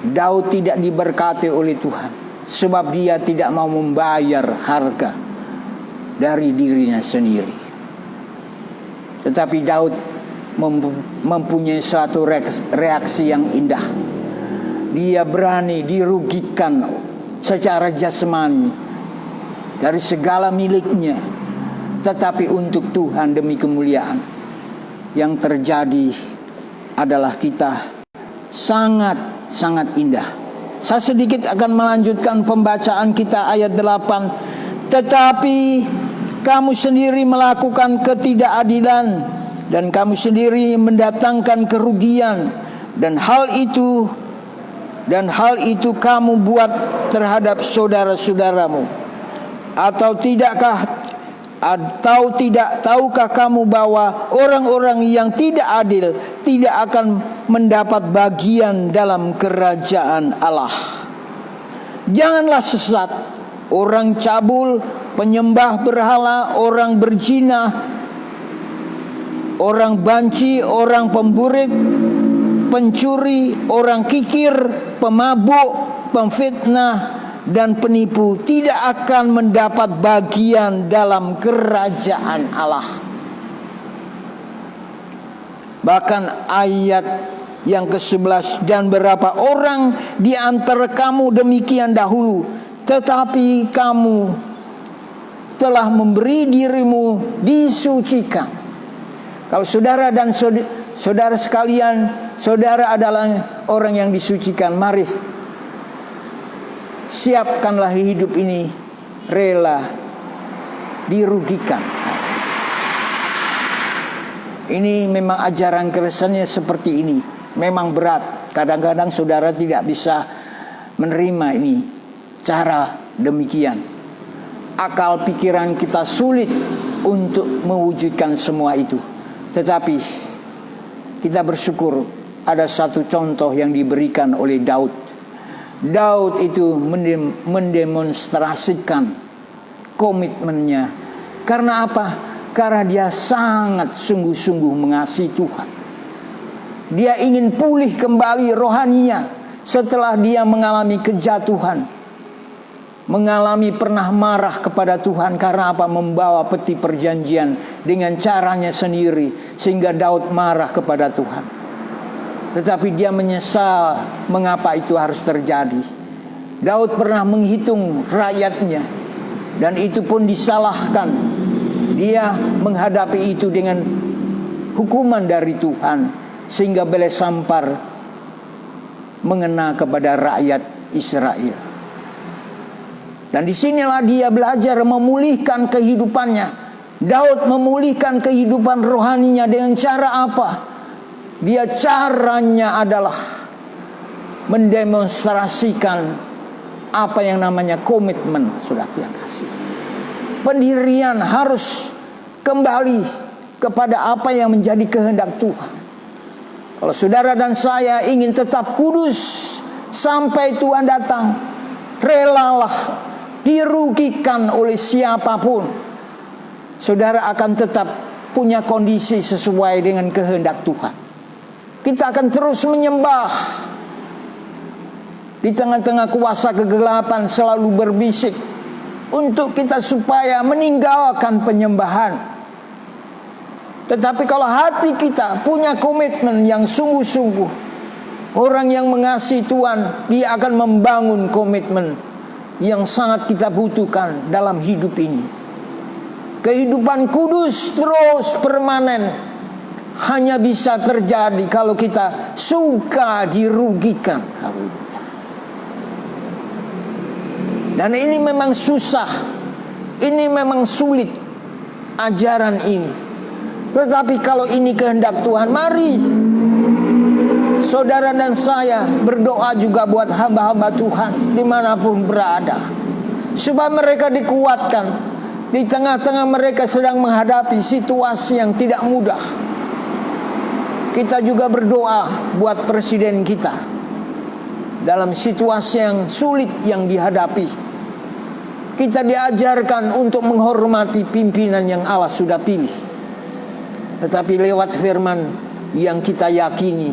Daud tidak diberkati oleh Tuhan, sebab dia tidak mau membayar harga dari dirinya sendiri. Tetapi Daud mempunyai suatu reaksi yang indah. Dia berani dirugikan secara jasmani dari segala miliknya, tetapi untuk Tuhan demi kemuliaan. Yang terjadi adalah kita sangat indah. Saya sedikit akan melanjutkan pembacaan kita ayat 8. Tetapi kamu sendiri melakukan ketidakadilan, dan kamu sendiri mendatangkan kerugian, dan hal itu kamu buat terhadap saudara-saudaramu. Atau tidak tahukah kamu bahwa orang-orang yang tidak adil tidak akan mendapat bagian dalam kerajaan Allah? Janganlah sesat. Orang cabul, penyembah berhala, orang berzina, orang banci, orang pemburik, pencuri, orang kikir, pemabuk, pemfitnah, dan penipu tidak akan mendapat bagian dalam kerajaan Allah. Bahkan ayat yang ke-11, dan berapa orang di antara kamu demikian dahulu, tetapi kamu telah memberi dirimu disucikan. Kalau saudara dan saudara sekalian, saudara adalah orang yang disucikan. Mari siapkanlah hidup ini rela dirugikan. Ini memang ajaran Kristennya seperti ini. Memang berat. Kadang-kadang saudara tidak bisa menerima ini cara demikian. Akal pikiran kita sulit untuk mewujudkan semua itu. Tetapi kita bersyukur ada satu contoh yang diberikan oleh Daud. Daud itu mendemonstrasikan komitmennya. Karena apa? Karena dia sangat sungguh-sungguh mengasihi Tuhan. Dia ingin pulih kembali rohaninya setelah dia mengalami kejatuhan. Mengalami pernah marah kepada Tuhan. Karena apa? Membawa peti perjanjian dengan caranya sendiri, sehingga Daud marah kepada Tuhan. Tetapi dia menyesal mengapa itu harus terjadi. Daud pernah menghitung rakyatnya. Dan itu pun disalahkan. Dia menghadapi itu dengan hukuman dari Tuhan, sehingga bela sampar mengena kepada rakyat Israel. Dan disinilah dia belajar memulihkan kehidupannya. Daud memulihkan kehidupan rohaninya dengan cara apa? Dia caranya adalah mendemonstrasikan apa yang namanya komitmen, saudara yang kasih. Pendirian harus kembali kepada apa yang menjadi kehendak Tuhan. Kalau saudara dan saya ingin tetap kudus sampai Tuhan datang, relalah dirugikan oleh siapapun, saudara akan tetap punya kondisi sesuai dengan kehendak Tuhan. Kita akan terus menyembah. Di tengah-tengah kuasa kegelapan selalu berbisik untuk kita supaya meninggalkan penyembahan. Tetapi kalau hati kita punya komitmen yang sungguh-sungguh, orang yang mengasihi Tuhan, dia akan membangun komitmen yang sangat kita butuhkan dalam hidup ini. Kehidupan kudus terus permanen hanya bisa terjadi kalau kita suka dirugikan. Dan ini memang susah, ini memang sulit ajaran ini. Tetapi kalau ini kehendak Tuhan, mari saudara dan saya berdoa juga buat hamba-hamba Tuhan dimanapun berada, supaya mereka dikuatkan di tengah-tengah mereka sedang menghadapi situasi yang tidak mudah. Kita juga berdoa buat presiden kita dalam situasi yang sulit yang dihadapi. Kita diajarkan untuk menghormati pimpinan yang Allah sudah pilih. Tetapi lewat firman yang kita yakini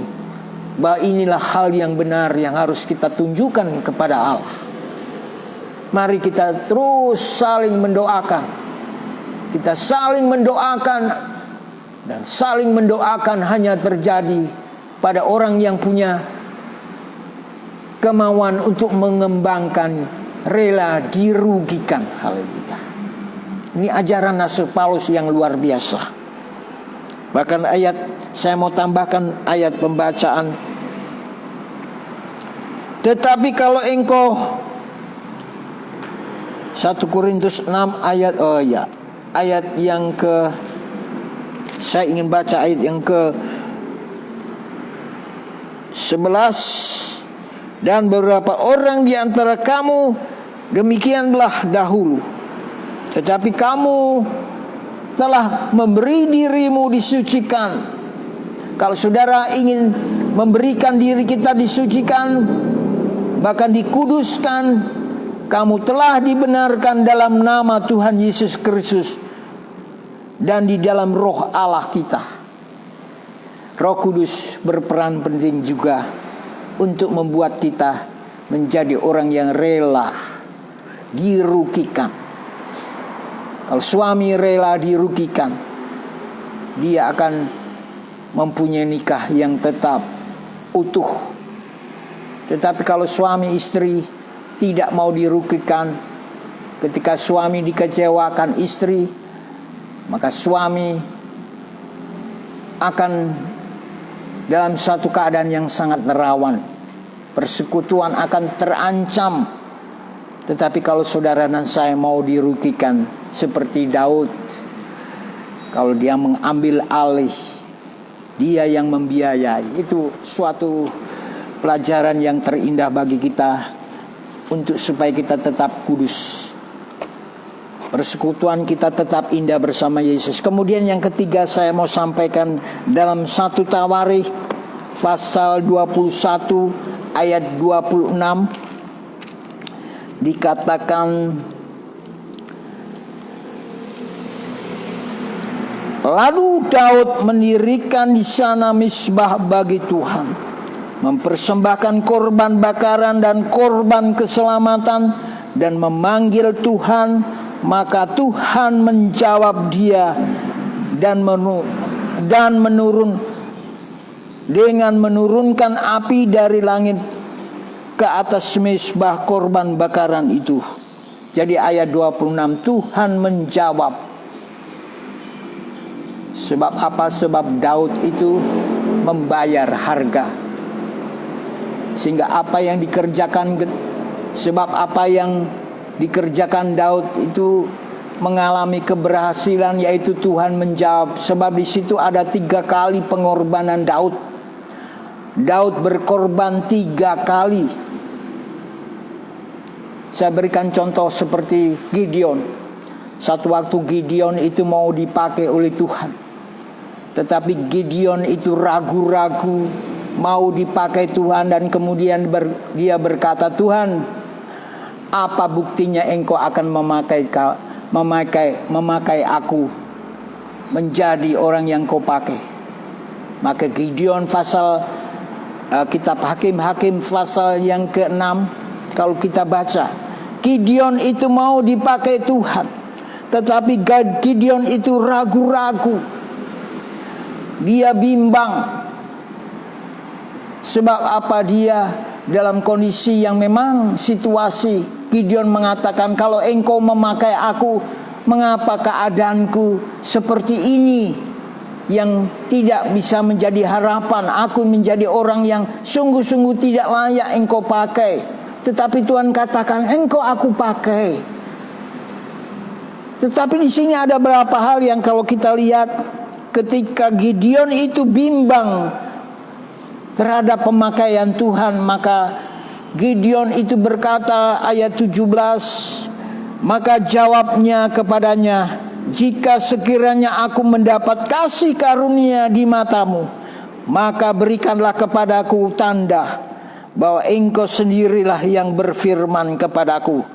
bahwa inilah hal yang benar yang harus kita tunjukkan kepada Allah. Mari kita terus saling mendoakan. Kita saling mendoakan, dan saling mendoakan hanya terjadi pada orang yang punya kemauan untuk mengembangkan, rela dirugikan. Haleluya. Ini ajaran Rasul Paulus yang luar biasa. Bahkan ayat, saya mau tambahkan ayat pembacaan. Tetapi kalau engkau, 1 Korintus 6 ayat, ayat yang ke, saya ingin baca ayat yang ke 11. Dan beberapa orang di antara kamu demikianlah dahulu, tetapi kamu telah memberi dirimu disucikan. Kalau saudara ingin memberikan diri kita disucikan, bahkan dikuduskan, kamu telah dibenarkan dalam nama Tuhan Yesus Kristus dan di dalam roh Allah kita. Roh Kudus berperan penting juga untuk membuat kita menjadi orang yang rela dirugikan. Kalau suami rela dirugikan, dia akan mempunyai nikah yang tetap utuh. Tetapi kalau suami istri tidak mau dirugikan, ketika suami dikecewakan istri, maka suami akan dalam satu keadaan yang sangat rawan. Persekutuan akan terancam. Tetapi kalau saudara dan saya mau dirugikan seperti Daud, kalau dia mengambil alih, dia yang membiayai, itu suatu pelajaran yang terindah bagi kita untuk supaya kita tetap kudus. Persekutuan kita tetap indah bersama Yesus. Kemudian yang ketiga saya mau sampaikan dalam 1 Tawarikh pasal 21 ayat 26 dikatakan, lalu Daud mendirikan di sana misbah bagi Tuhan, mempersembahkan korban bakaran dan korban keselamatan, dan memanggil Tuhan. Maka Tuhan menjawab dia dan menurunkan api dari langit ke atas misbah korban bakaran itu. Jadi ayat 26, Tuhan menjawab. Sebab apa? Sebab Daud itu membayar harga. Sehingga apa yang dikerjakan, sebab apa yang dikerjakan Daud itu mengalami keberhasilan, yaitu Tuhan menjawab. Sebab di situ ada 3 kali pengorbanan Daud. Daud berkorban 3 kali. Saya berikan contoh seperti Gideon. Satu waktu Gideon itu mau dipakai oleh Tuhan, tetapi Gideon itu ragu-ragu mau dipakai Tuhan, dan kemudian dia berkata, Tuhan, apa buktinya engkau akan memakai aku menjadi orang yang kau pakai? Maka Gideon kitab Hakim-Hakim pasal yang ke-6, kalau kita baca, Gideon itu mau dipakai Tuhan, tetapi Gideon itu ragu-ragu. Dia bimbang. Sebab apa? Dia dalam kondisi yang memang situasi. Gideon mengatakan, kalau engkau memakai aku, mengapa keadaanku seperti ini, yang tidak bisa menjadi harapan? Aku menjadi orang yang sungguh-sungguh tidak layak engkau pakai. Tetapi Tuhan katakan, engkau aku pakai. Tetapi di sini ada beberapa hal yang kalau kita lihat, ketika Gideon itu bimbang terhadap pemakaian Tuhan, maka Gideon itu berkata ayat 17, maka jawabnya kepadanya, jika sekiranya aku mendapat kasih karunia di matamu, maka berikanlah kepadaku tanda bahwa engkau sendirilah yang berfirman kepadaku.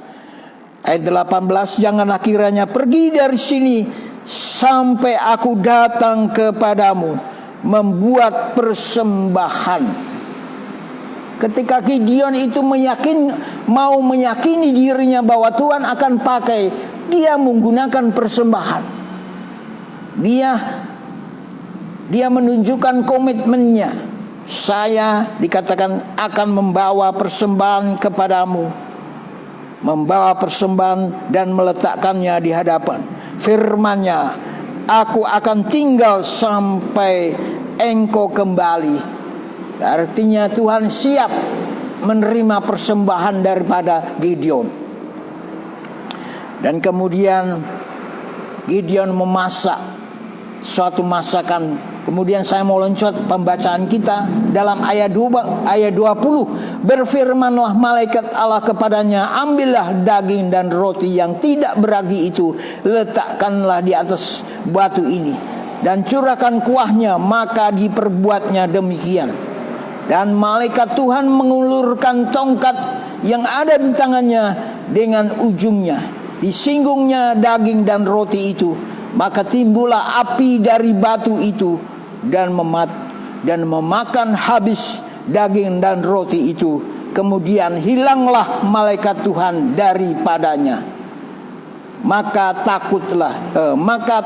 Ayat 18, janganlah kiranya pergi dari sini sampai aku datang kepadamu membuat persembahan. Ketika Gideon itu mau meyakini dirinya bahwa Tuhan akan pakai, dia menggunakan persembahan. Dia menunjukkan komitmennya. Saya dikatakan akan membawa persembahan kepadamu, membawa persembahan dan meletakkannya di hadapan. Firman-Nya, aku akan tinggal sampai engkau kembali. Artinya Tuhan siap menerima persembahan daripada Gideon. Dan kemudian Gideon memasak suatu masakan. Kemudian saya mau loncat pembacaan kita dalam ayat 20. Berfirmanlah malaikat Allah kepadanya, ambillah daging dan roti yang tidak beragi itu, letakkanlah di atas batu ini, dan curahkan kuahnya. Maka diperbuatnya demikian. Dan malaikat Tuhan mengulurkan tongkat yang ada di tangannya dengan ujungnya. Disinggungnya daging dan roti itu, maka timbullah api dari batu itu dan memakan habis daging dan roti itu. Kemudian hilanglah malaikat Tuhan daripadanya. Maka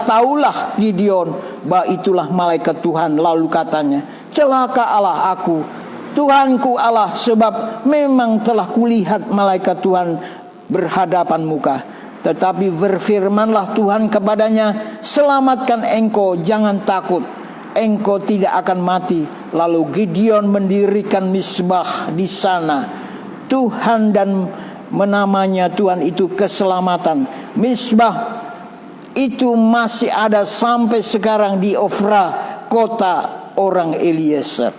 taulah Gideon bahwa itulah malaikat Tuhan. Lalu katanya, celaka Allah aku, Tuhanku Allah, sebab memang telah kulihat malaikat Tuhan berhadapan muka. Tetapi berfirmanlah Tuhan kepadanya, selamatkan engkau, jangan takut, engkau tidak akan mati. Lalu Gideon mendirikan misbah di sana Tuhan, dan menamanya Tuhan itu keselamatan. Misbah itu masih ada sampai sekarang di Ofra, kota orang Eliezer.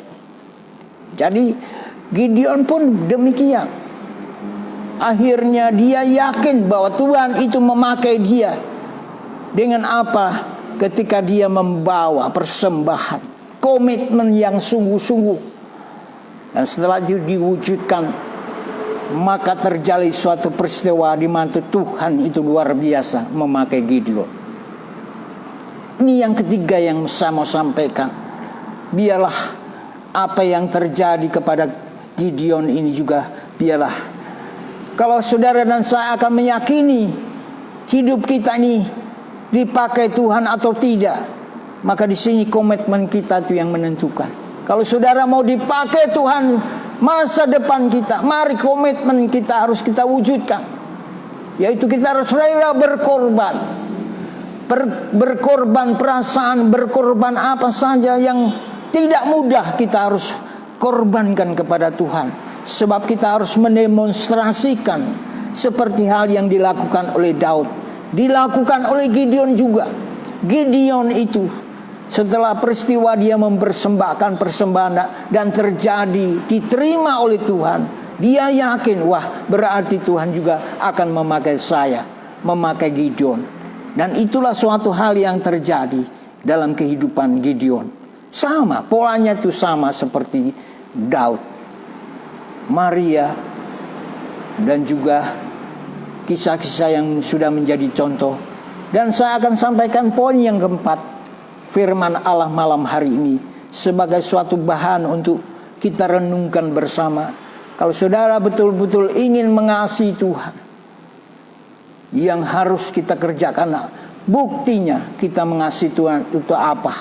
Jadi Gideon pun demikian. Akhirnya dia yakin bahwa Tuhan itu memakai dia. Dengan apa? Ketika dia membawa persembahan, komitmen yang sungguh-sungguh. Dan setelah itu diwujudkan, maka terjadi suatu peristiwa di mana Tuhan itu luar biasa memakai Gideon. Ini yang ketiga yang saya mau sampaikan. Biarlah apa yang terjadi kepada Gideon ini juga, biarlah kalau saudara dan saya akan meyakini hidup kita ini dipakai Tuhan atau tidak, maka di sini komitmen kita itu yang menentukan. Kalau saudara mau dipakai Tuhan masa depan kita, mari komitmen kita harus kita wujudkan. yaitu kita harus rela berkorban. Berkorban perasaan, berkorban apa saja yang tidak mudah kita harus korbankan kepada Tuhan. Sebab kita harus mendemonstrasikan seperti hal yang dilakukan oleh Daud, dilakukan oleh Gideon juga. Gideon itu setelah peristiwa dia mempersembahkan persembahan dan terjadi, diterima oleh Tuhan, dia yakin, wah berarti Tuhan juga akan memakai saya, memakai Gideon. Dan itulah suatu hal yang terjadi dalam kehidupan Gideon. Sama, polanya itu sama seperti Daud, Maria, dan juga kisah-kisah yang sudah menjadi contoh. Dan saya akan sampaikan poin yang keempat, firman Allah malam hari ini sebagai suatu bahan untuk kita renungkan bersama. Kalau saudara betul-betul ingin mengasihi Tuhan, yang harus kita kerjakan, buktinya kita mengasihi Tuhan itu apa?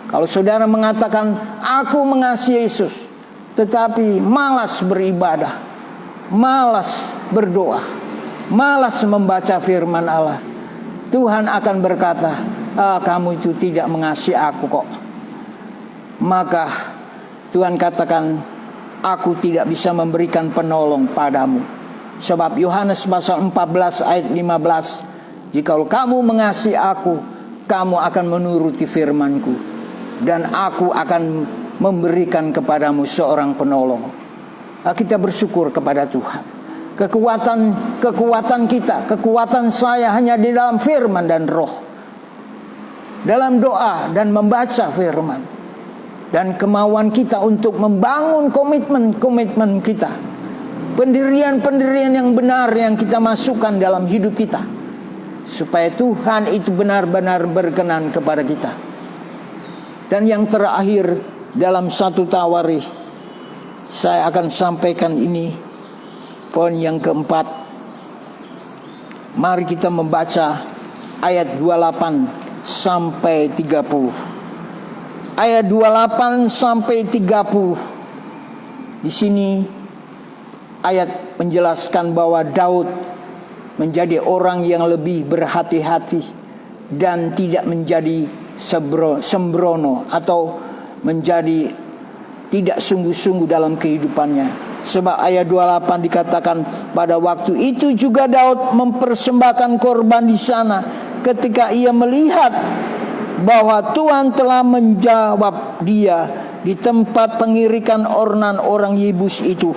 Kalau saudara mengatakan aku mengasihi Yesus, tetapi malas beribadah, malas berdoa, malas membaca firman Allah, Tuhan akan berkata, kamu itu tidak mengasihi aku kok. Maka Tuhan katakan, aku tidak bisa memberikan penolong padamu. Sebab Yohanes pasal 14 ayat 15, jikalau kamu mengasihi aku, kamu akan menuruti firmanku, dan aku akan memberikan kepadamu seorang penolong. Kita bersyukur kepada Tuhan. Kekuatan kita, kekuatan saya hanya di dalam firman dan roh, dalam doa dan membaca firman, dan kemauan kita untuk membangun komitmen kita, pendirian yang benar yang kita masukkan dalam hidup kita, supaya Tuhan itu benar-benar berkenan kepada kita. Dan yang terakhir, dalam 1 Tawarikh, saya akan sampaikan ini, poin yang keempat. Mari kita membaca ayat 28 sampai 30. Ayat 28 sampai 30. Di sini ayat menjelaskan bahwa Daud menjadi orang yang lebih berhati-hati dan tidak menjadi sembrono atau menjadi tidak sungguh-sungguh dalam kehidupannya. Sebab ayat 28 dikatakan, pada waktu itu juga Daud mempersembahkan korban di sana ketika ia melihat bahwa Tuhan telah menjawab dia di tempat pengirikan ornan orang Yebus itu.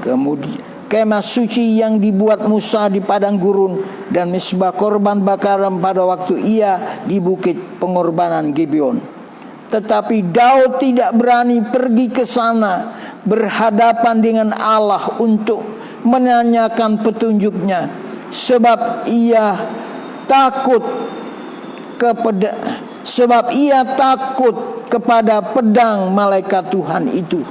Kemudian kemah suci yang dibuat Musa di padang gurun, dan mesbah korban bakaran pada waktu ia di bukit pengorbanan Gibeon. Tetapi Daud tidak berani pergi ke sana berhadapan dengan Allah untuk menanyakan petunjuknya, sebab ia takut kepada pedang malaikat Tuhan itu.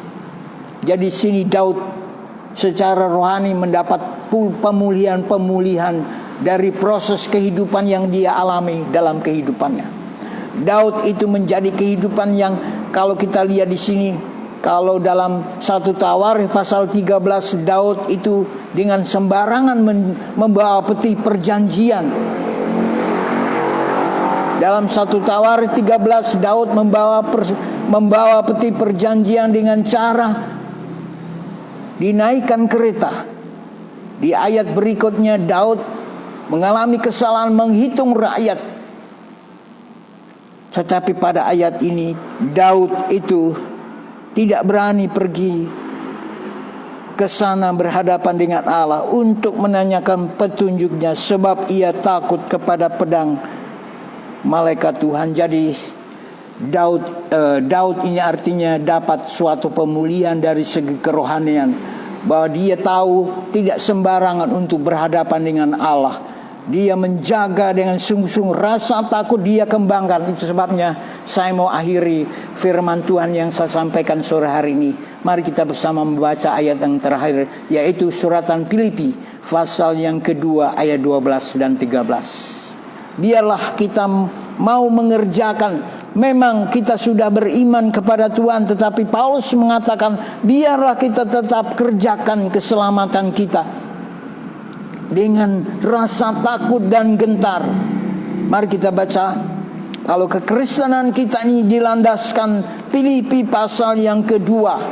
Jadi sini Daud secara rohani mendapat pemulihan dari proses kehidupan yang dia alami dalam kehidupannya. Daud itu menjadi kehidupan yang, kalau kita lihat di sini, kalau dalam 1 Tawarikh pasal 13, Daud itu dengan sembarangan membawa peti perjanjian. Dalam 1 Tawarikh 13, Daud membawa peti perjanjian dengan cara dinaikkan kereta. Di ayat berikutnya Daud mengalami kesalahan menghitung rakyat. Tetapi pada ayat ini Daud itu tidak berani pergi ke sana berhadapan dengan Allah untuk menanyakan petunjuknya, sebab ia takut kepada pedang malaikat Tuhan. Jadi Daud ini artinya dapat suatu pemulihan dari segi kerohanian, bahwa dia tahu tidak sembarangan untuk berhadapan dengan Allah. Dia menjaga dengan sungguh-sungguh, rasa takut dia kembangkan. Itu sebabnya saya mau akhiri firman Tuhan yang saya sampaikan sore hari ini. Mari kita bersama membaca ayat yang terakhir, yaitu suratan Filipi pasal yang kedua ayat 12 dan 13. Biarlah kita mau mengerjakan. Memang kita sudah beriman kepada Tuhan, tetapi Paulus mengatakan biarlah kita tetap kerjakan keselamatan kita. dengan rasa takut dan gentar. Mari kita baca. Kalau kekristenan kita ini dilandaskan Filipi pasal yang kedua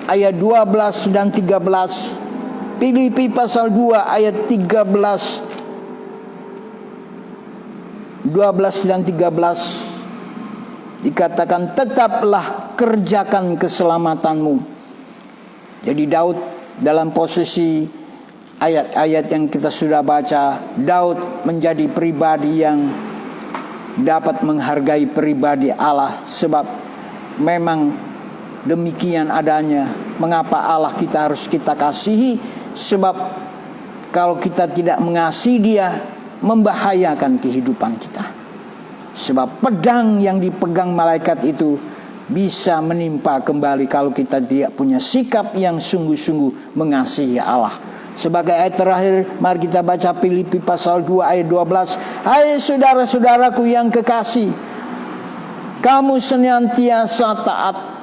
ayat 12 dan 13. Filipi pasal 2 ayat 12 dan 13 dikatakan, tetaplah kerjakan keselamatanmu. Jadi Daud dalam posisi ayat-ayat yang kita sudah baca, Daud menjadi pribadi yang dapat menghargai pribadi Allah, sebab memang demikian adanya. Mengapa Allah kita harus kita kasihi? Sebab kalau kita tidak mengasihi Dia, membahayakan kehidupan kita. Sebab pedang yang dipegang malaikat itu bisa menimpa kembali kalau kita tidak punya sikap yang sungguh-sungguh mengasihi Allah. Sebagai ayat terakhir, mari kita baca Filipi pasal 2 ayat 12. Hai saudara-saudaraku yang kekasih, kamu senantiasa taat.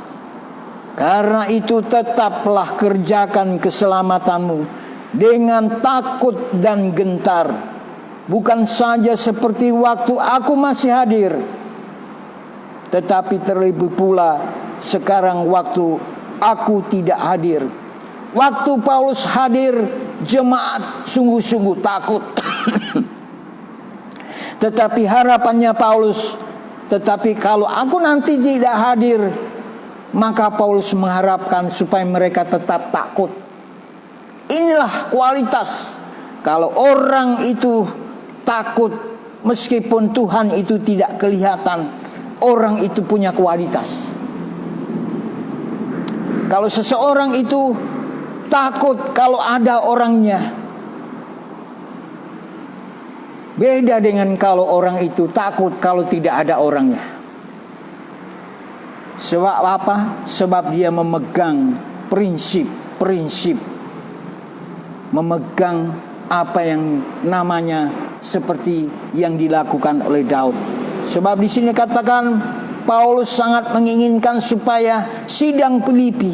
Karena itu tetaplah kerjakan keselamatanmu dengan takut dan gentar. Bukan saja seperti waktu aku masih hadir, tetapi terlebih pula sekarang waktu aku tidak hadir. Waktu Paulus hadir, jemaat sungguh-sungguh takut. Tetapi harapannya Paulus, tetapi kalau aku nanti tidak hadir, maka Paulus mengharapkan supaya mereka tetap takut. Inilah kualitas. Kalau orang itu takut, meskipun Tuhan itu tidak kelihatan, orang itu punya kualitas. Kalau seseorang itu takut kalau ada orangnya, beda dengan kalau orang itu takut kalau tidak ada orangnya. Sebab apa? Sebab dia memegang prinsip-prinsip, memegang apa yang namanya seperti yang dilakukan oleh Daud. Sebab di sini katakan Paulus sangat menginginkan supaya sidang Filipi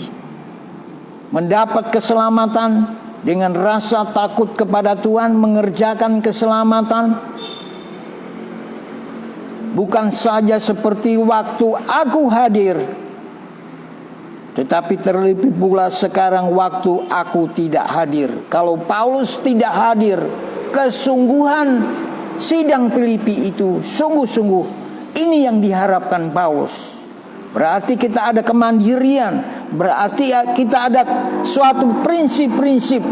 mendapat keselamatan dengan rasa takut kepada Tuhan, mengerjakan keselamatan. Bukan saja seperti waktu aku hadir, tetapi terlebih pula sekarang waktu aku tidak hadir. Kalau Paulus tidak hadir, kesungguhan sidang Filipi itu sungguh-sungguh, ini yang diharapkan Paulus. Berarti kita ada kemandirian, berarti kita ada suatu prinsip-prinsip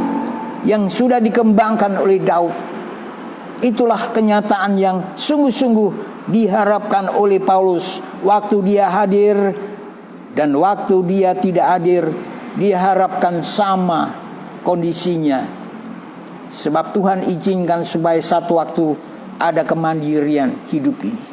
yang sudah dikembangkan oleh Daud. Itulah kenyataan yang sungguh-sungguh diharapkan oleh Paulus. Waktu dia hadir dan waktu dia tidak hadir, diharapkan sama kondisinya. Sebab Tuhan izinkan supaya satu waktu ada kemandirian hidup ini.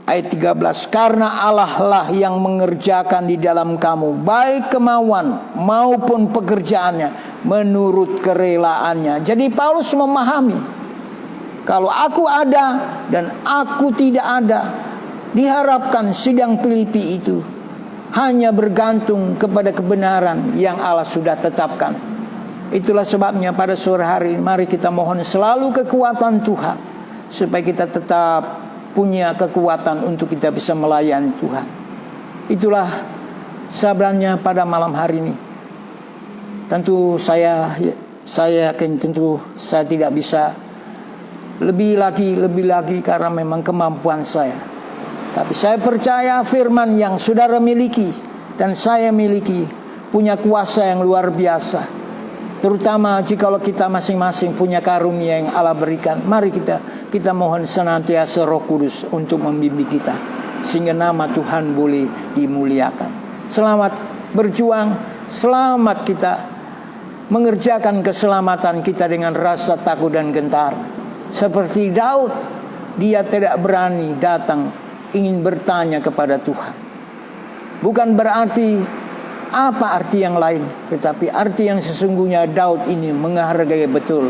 Ayat 13, karena Allah lah yang mengerjakan di dalam kamu baik kemauan maupun pekerjaannya menurut kerelaannya. Jadi Paulus memahami, kalau aku ada dan aku tidak ada, diharapkan sidang Filipi itu hanya bergantung kepada kebenaran yang Allah sudah tetapkan. Itulah sebabnya pada sore hari ini mari kita mohon selalu kekuatan Tuhan, supaya kita tetap punya kekuatan untuk kita bisa melayani Tuhan. Itulah sebenarnya pada malam hari ini. Tentu saya yakin tentu saya tidak bisa lebih lagi karena memang kemampuan saya. Tapi saya percaya firman yang saudara miliki dan saya miliki punya kuasa yang luar biasa. Terutama jikalau kita masing-masing punya karunia yang Allah berikan. Mari kita mohon senantiasa Roh Kudus untuk membimbing kita, sehingga nama Tuhan boleh dimuliakan. Selamat berjuang, selamat kita mengerjakan keselamatan kita dengan rasa takut dan gentar. Seperti Daud, dia tidak berani datang ingin bertanya kepada Tuhan. Bukan berarti apa arti yang lain, tetapi arti yang sesungguhnya Daud ini menghargai betul.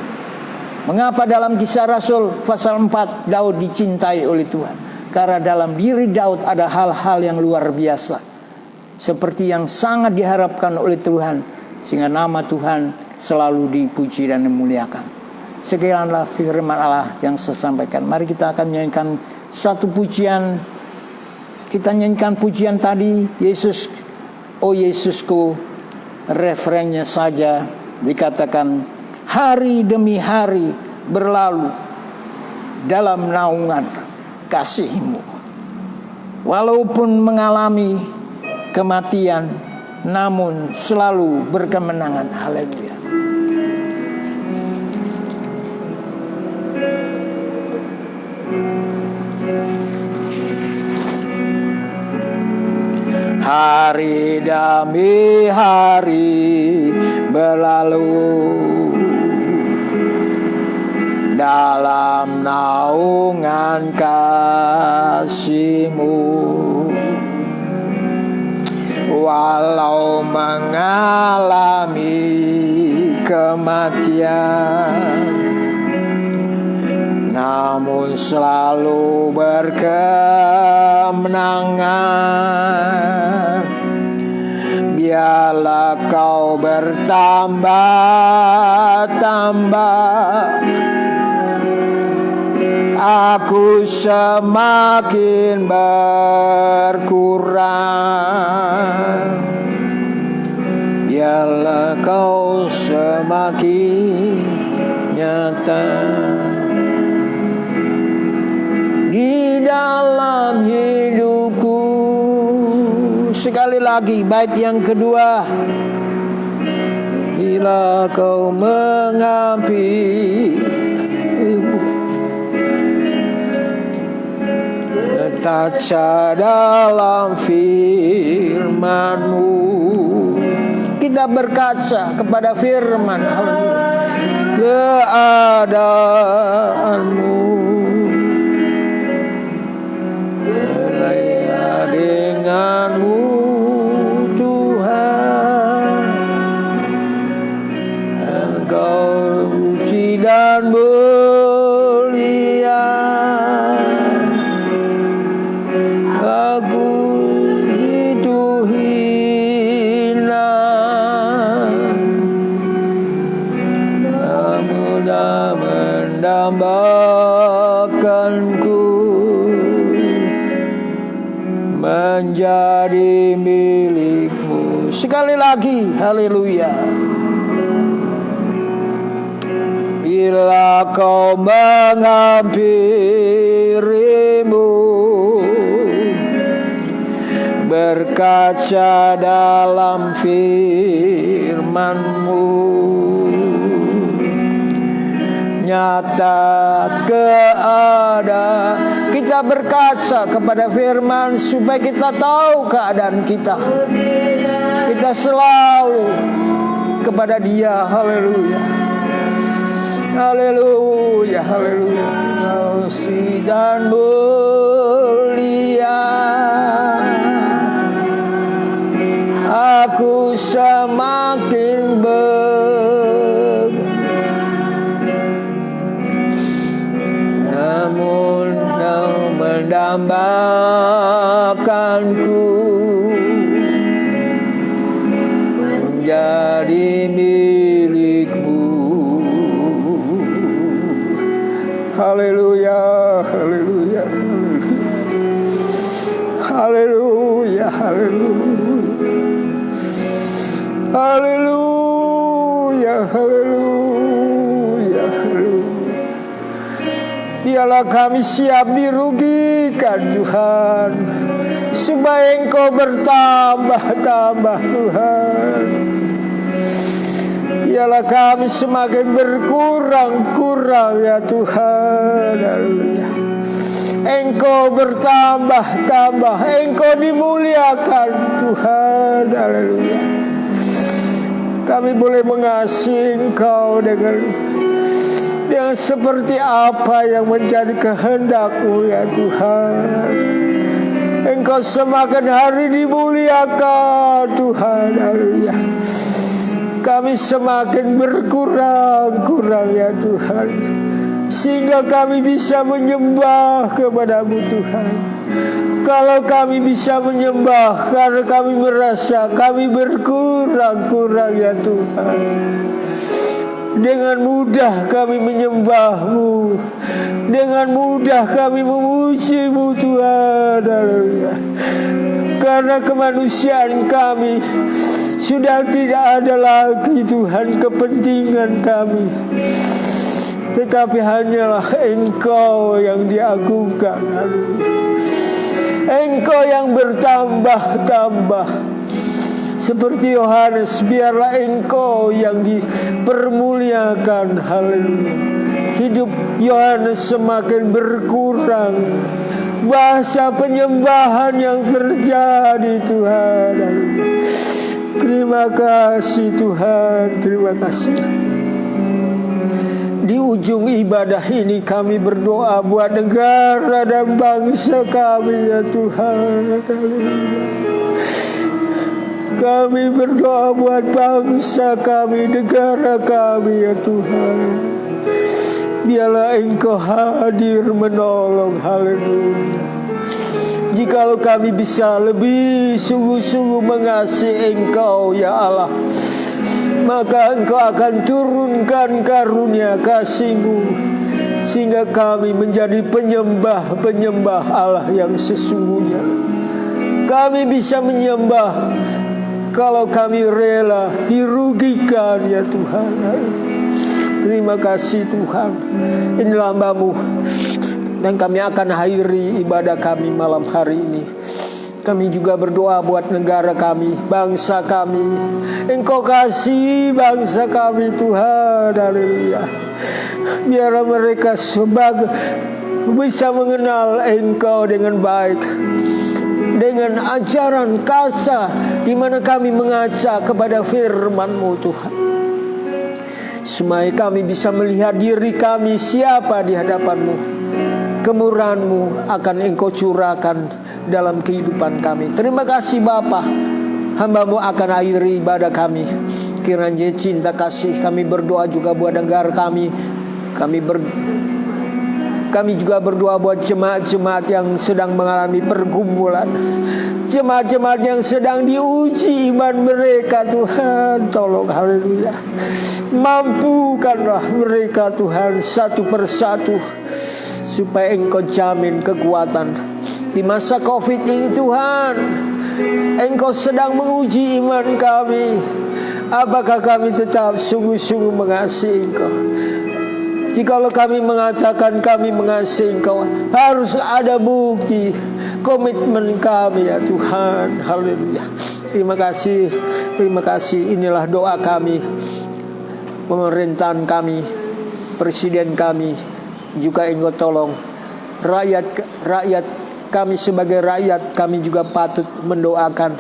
Mengapa dalam Kisah Rasul pasal 4 Daud dicintai oleh Tuhan? Karena dalam diri Daud ada hal-hal yang luar biasa, seperti yang sangat diharapkan oleh Tuhan, sehingga nama Tuhan selalu dipuji dan dimuliakan. Sekianlah firman Allah yang saya sampaikan. Mari kita akan menyanyikan satu pujian. Kita nyanyikan pujian tadi, Yesus, oh Yesusku. Referennya saja dikatakan, hari demi hari berlalu dalam naungan kasih-Mu. Walaupun mengalami kematian, namun selalu berkemenangan. Haleluya. Hari demi hari berlalu dalam naungan kasih-Mu. Walau mengalami kematian, namun selalu berkemenangan. Biarlah Kau bertambah-tambah, aku semakin berkurang. Biarlah Kau semakin nyata di dalam hidupku. Sekali lagi bait yang kedua. Bila Kau mengambil berkaca dalam firman-Mu. Kita berkaca kepada firman keadaan-Mu. Raya dengan-Mu Tuhan, Engkau suci dan mulia. Aku itu hina, namun dah mendambakanku menjadi milik-Mu. Sekali lagi, haleluya. Bila Kau menghampirimu, berkaca dalam firman-Mu, nyata keadaan. Kita berkaca kepada firman supaya kita tahu keadaan kita. Kita selalu kepada Dia. Haleluya. Haleluya, haleluya. Kasih dan mulia, aku semakin namun Kau mendambakanku menjadi milik-Mu. Haleluya, haleluya, haleluya, haleluya, haleluya, haleluya, haleluya. Biarlah kami siap dirugikan Tuhan, supaya Engkau bertambah-tambah Tuhan. Biarlah kami semakin berkurang-kurang ya Tuhan. Haleluya. Engkau bertambah-tambah, Engkau dimuliakan Tuhan. Haleluya. Kami boleh mengasihi Engkau dengan seperti apa yang menjadi kehendak-Mu ya Tuhan. Engkau semakin hari dimuliakan Tuhan. Haleluya. Kami semakin berkurang-kurang ya Tuhan, sehingga kami bisa menyembah kepada-Mu Tuhan. Kalau kami bisa menyembah karena kami merasa kami berkurang-kurang ya Tuhan, Dengan mudah kami menyembah-Mu, dengan mudah kami memuji-Mu Tuhan. Haleluya. Karena kemanusiaan kami sudah tidak ada lagi Tuhan kepentingan kami, tetapi hanyalah Engkau yang diagungkan. Haleluya. Engkau yang bertambah-tambah. Seperti Yohanes, biarlah Engkau yang dipermuliakan. Haleluya. Hidup Yohanes semakin berkurang, bahasa penyembahan yang terjadi Tuhan. Haleluya. Terima kasih Tuhan, terima kasih. Di ujung ibadah ini kami berdoa buat negara dan bangsa kami ya Tuhan. Haleluya. Kami berdoa buat bangsa kami, negara kami ya Tuhan. Biarlah Engkau hadir menolong. Haleluya. Jikalau kami bisa lebih sungguh-sungguh mengasihi Engkau ya Allah, maka Engkau akan turunkan karunia kasih-Mu, sehingga kami menjadi penyembah-penyembah Allah yang sesungguhnya. Kami bisa menyembah kalau kami rela dirugikan ya Tuhan. Terima kasih Tuhan. Inilah hamba-Mu, dan kami akan akhiri ibadah kami malam hari ini. Kami juga berdoa buat negara kami, bangsa kami. Engkau kasih bangsa kami Tuhan. Haleluya. Biar mereka bisa mengenal Engkau dengan baik, dengan ajaran kasih, di mana kami mengajak kepada firman-Mu Tuhan. Supaya kami bisa melihat diri kami siapa di hadapan-Mu. Kemurahan-Mu akan Engkau curahkan dalam kehidupan kami. Terima kasih Bapa. Hamba-Mu akan akhiri ibadah kami. Kiranya cinta kasih kami berdoa juga buat negara kami. Kami juga berdoa buat jemaat-jemaat yang sedang mengalami pergumulan, jemaat-jemaat yang sedang diuji iman mereka Tuhan. Tolong, haleluya. Mampukanlah mereka Tuhan satu persatu, supaya Engkau jamin kekuatan di masa COVID ini Tuhan. Engkau sedang menguji iman kami. Apakah kami tetap sungguh-sungguh mengasihi Engkau? Jikalau kami mengatakan kami mengasihi Engkau, harus ada bukti komitmen kami ya Tuhan. Haleluya. Terima kasih, terima kasih. Inilah doa kami, pemerintahan kami, presiden kami, juga Engkau tolong rakyat kami. Sebagai rakyat kami juga patut mendoakan.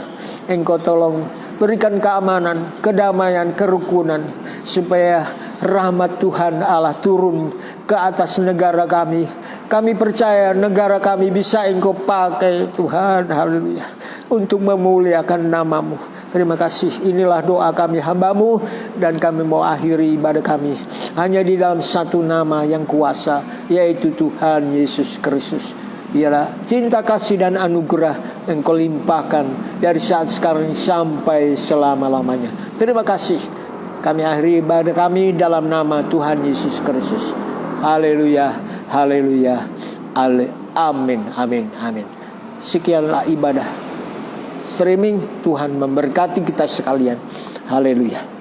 Engkau tolong berikan keamanan, kedamaian, kerukunan, supaya rahmat Tuhan Allah turun ke atas negara kami. Kami percaya negara kami bisa Engkau pakai Tuhan, haleluya, untuk memuliakan nama-Mu. Terima kasih. Inilah doa kami hamba-Mu, dan kami mau akhiri ibadah kami hanya di dalam satu nama yang kuasa, yaitu Tuhan Yesus Kristus. Biarlah cinta kasih dan anugerah Engkau limpahkan dari saat sekarang sampai selama-lamanya. Terima kasih. Kami akhiri ibadah kami dalam nama Tuhan Yesus Kristus. Haleluya, haleluya, amin, amin, amin. Sekianlah ibadah streaming. Tuhan memberkati kita sekalian. Haleluya.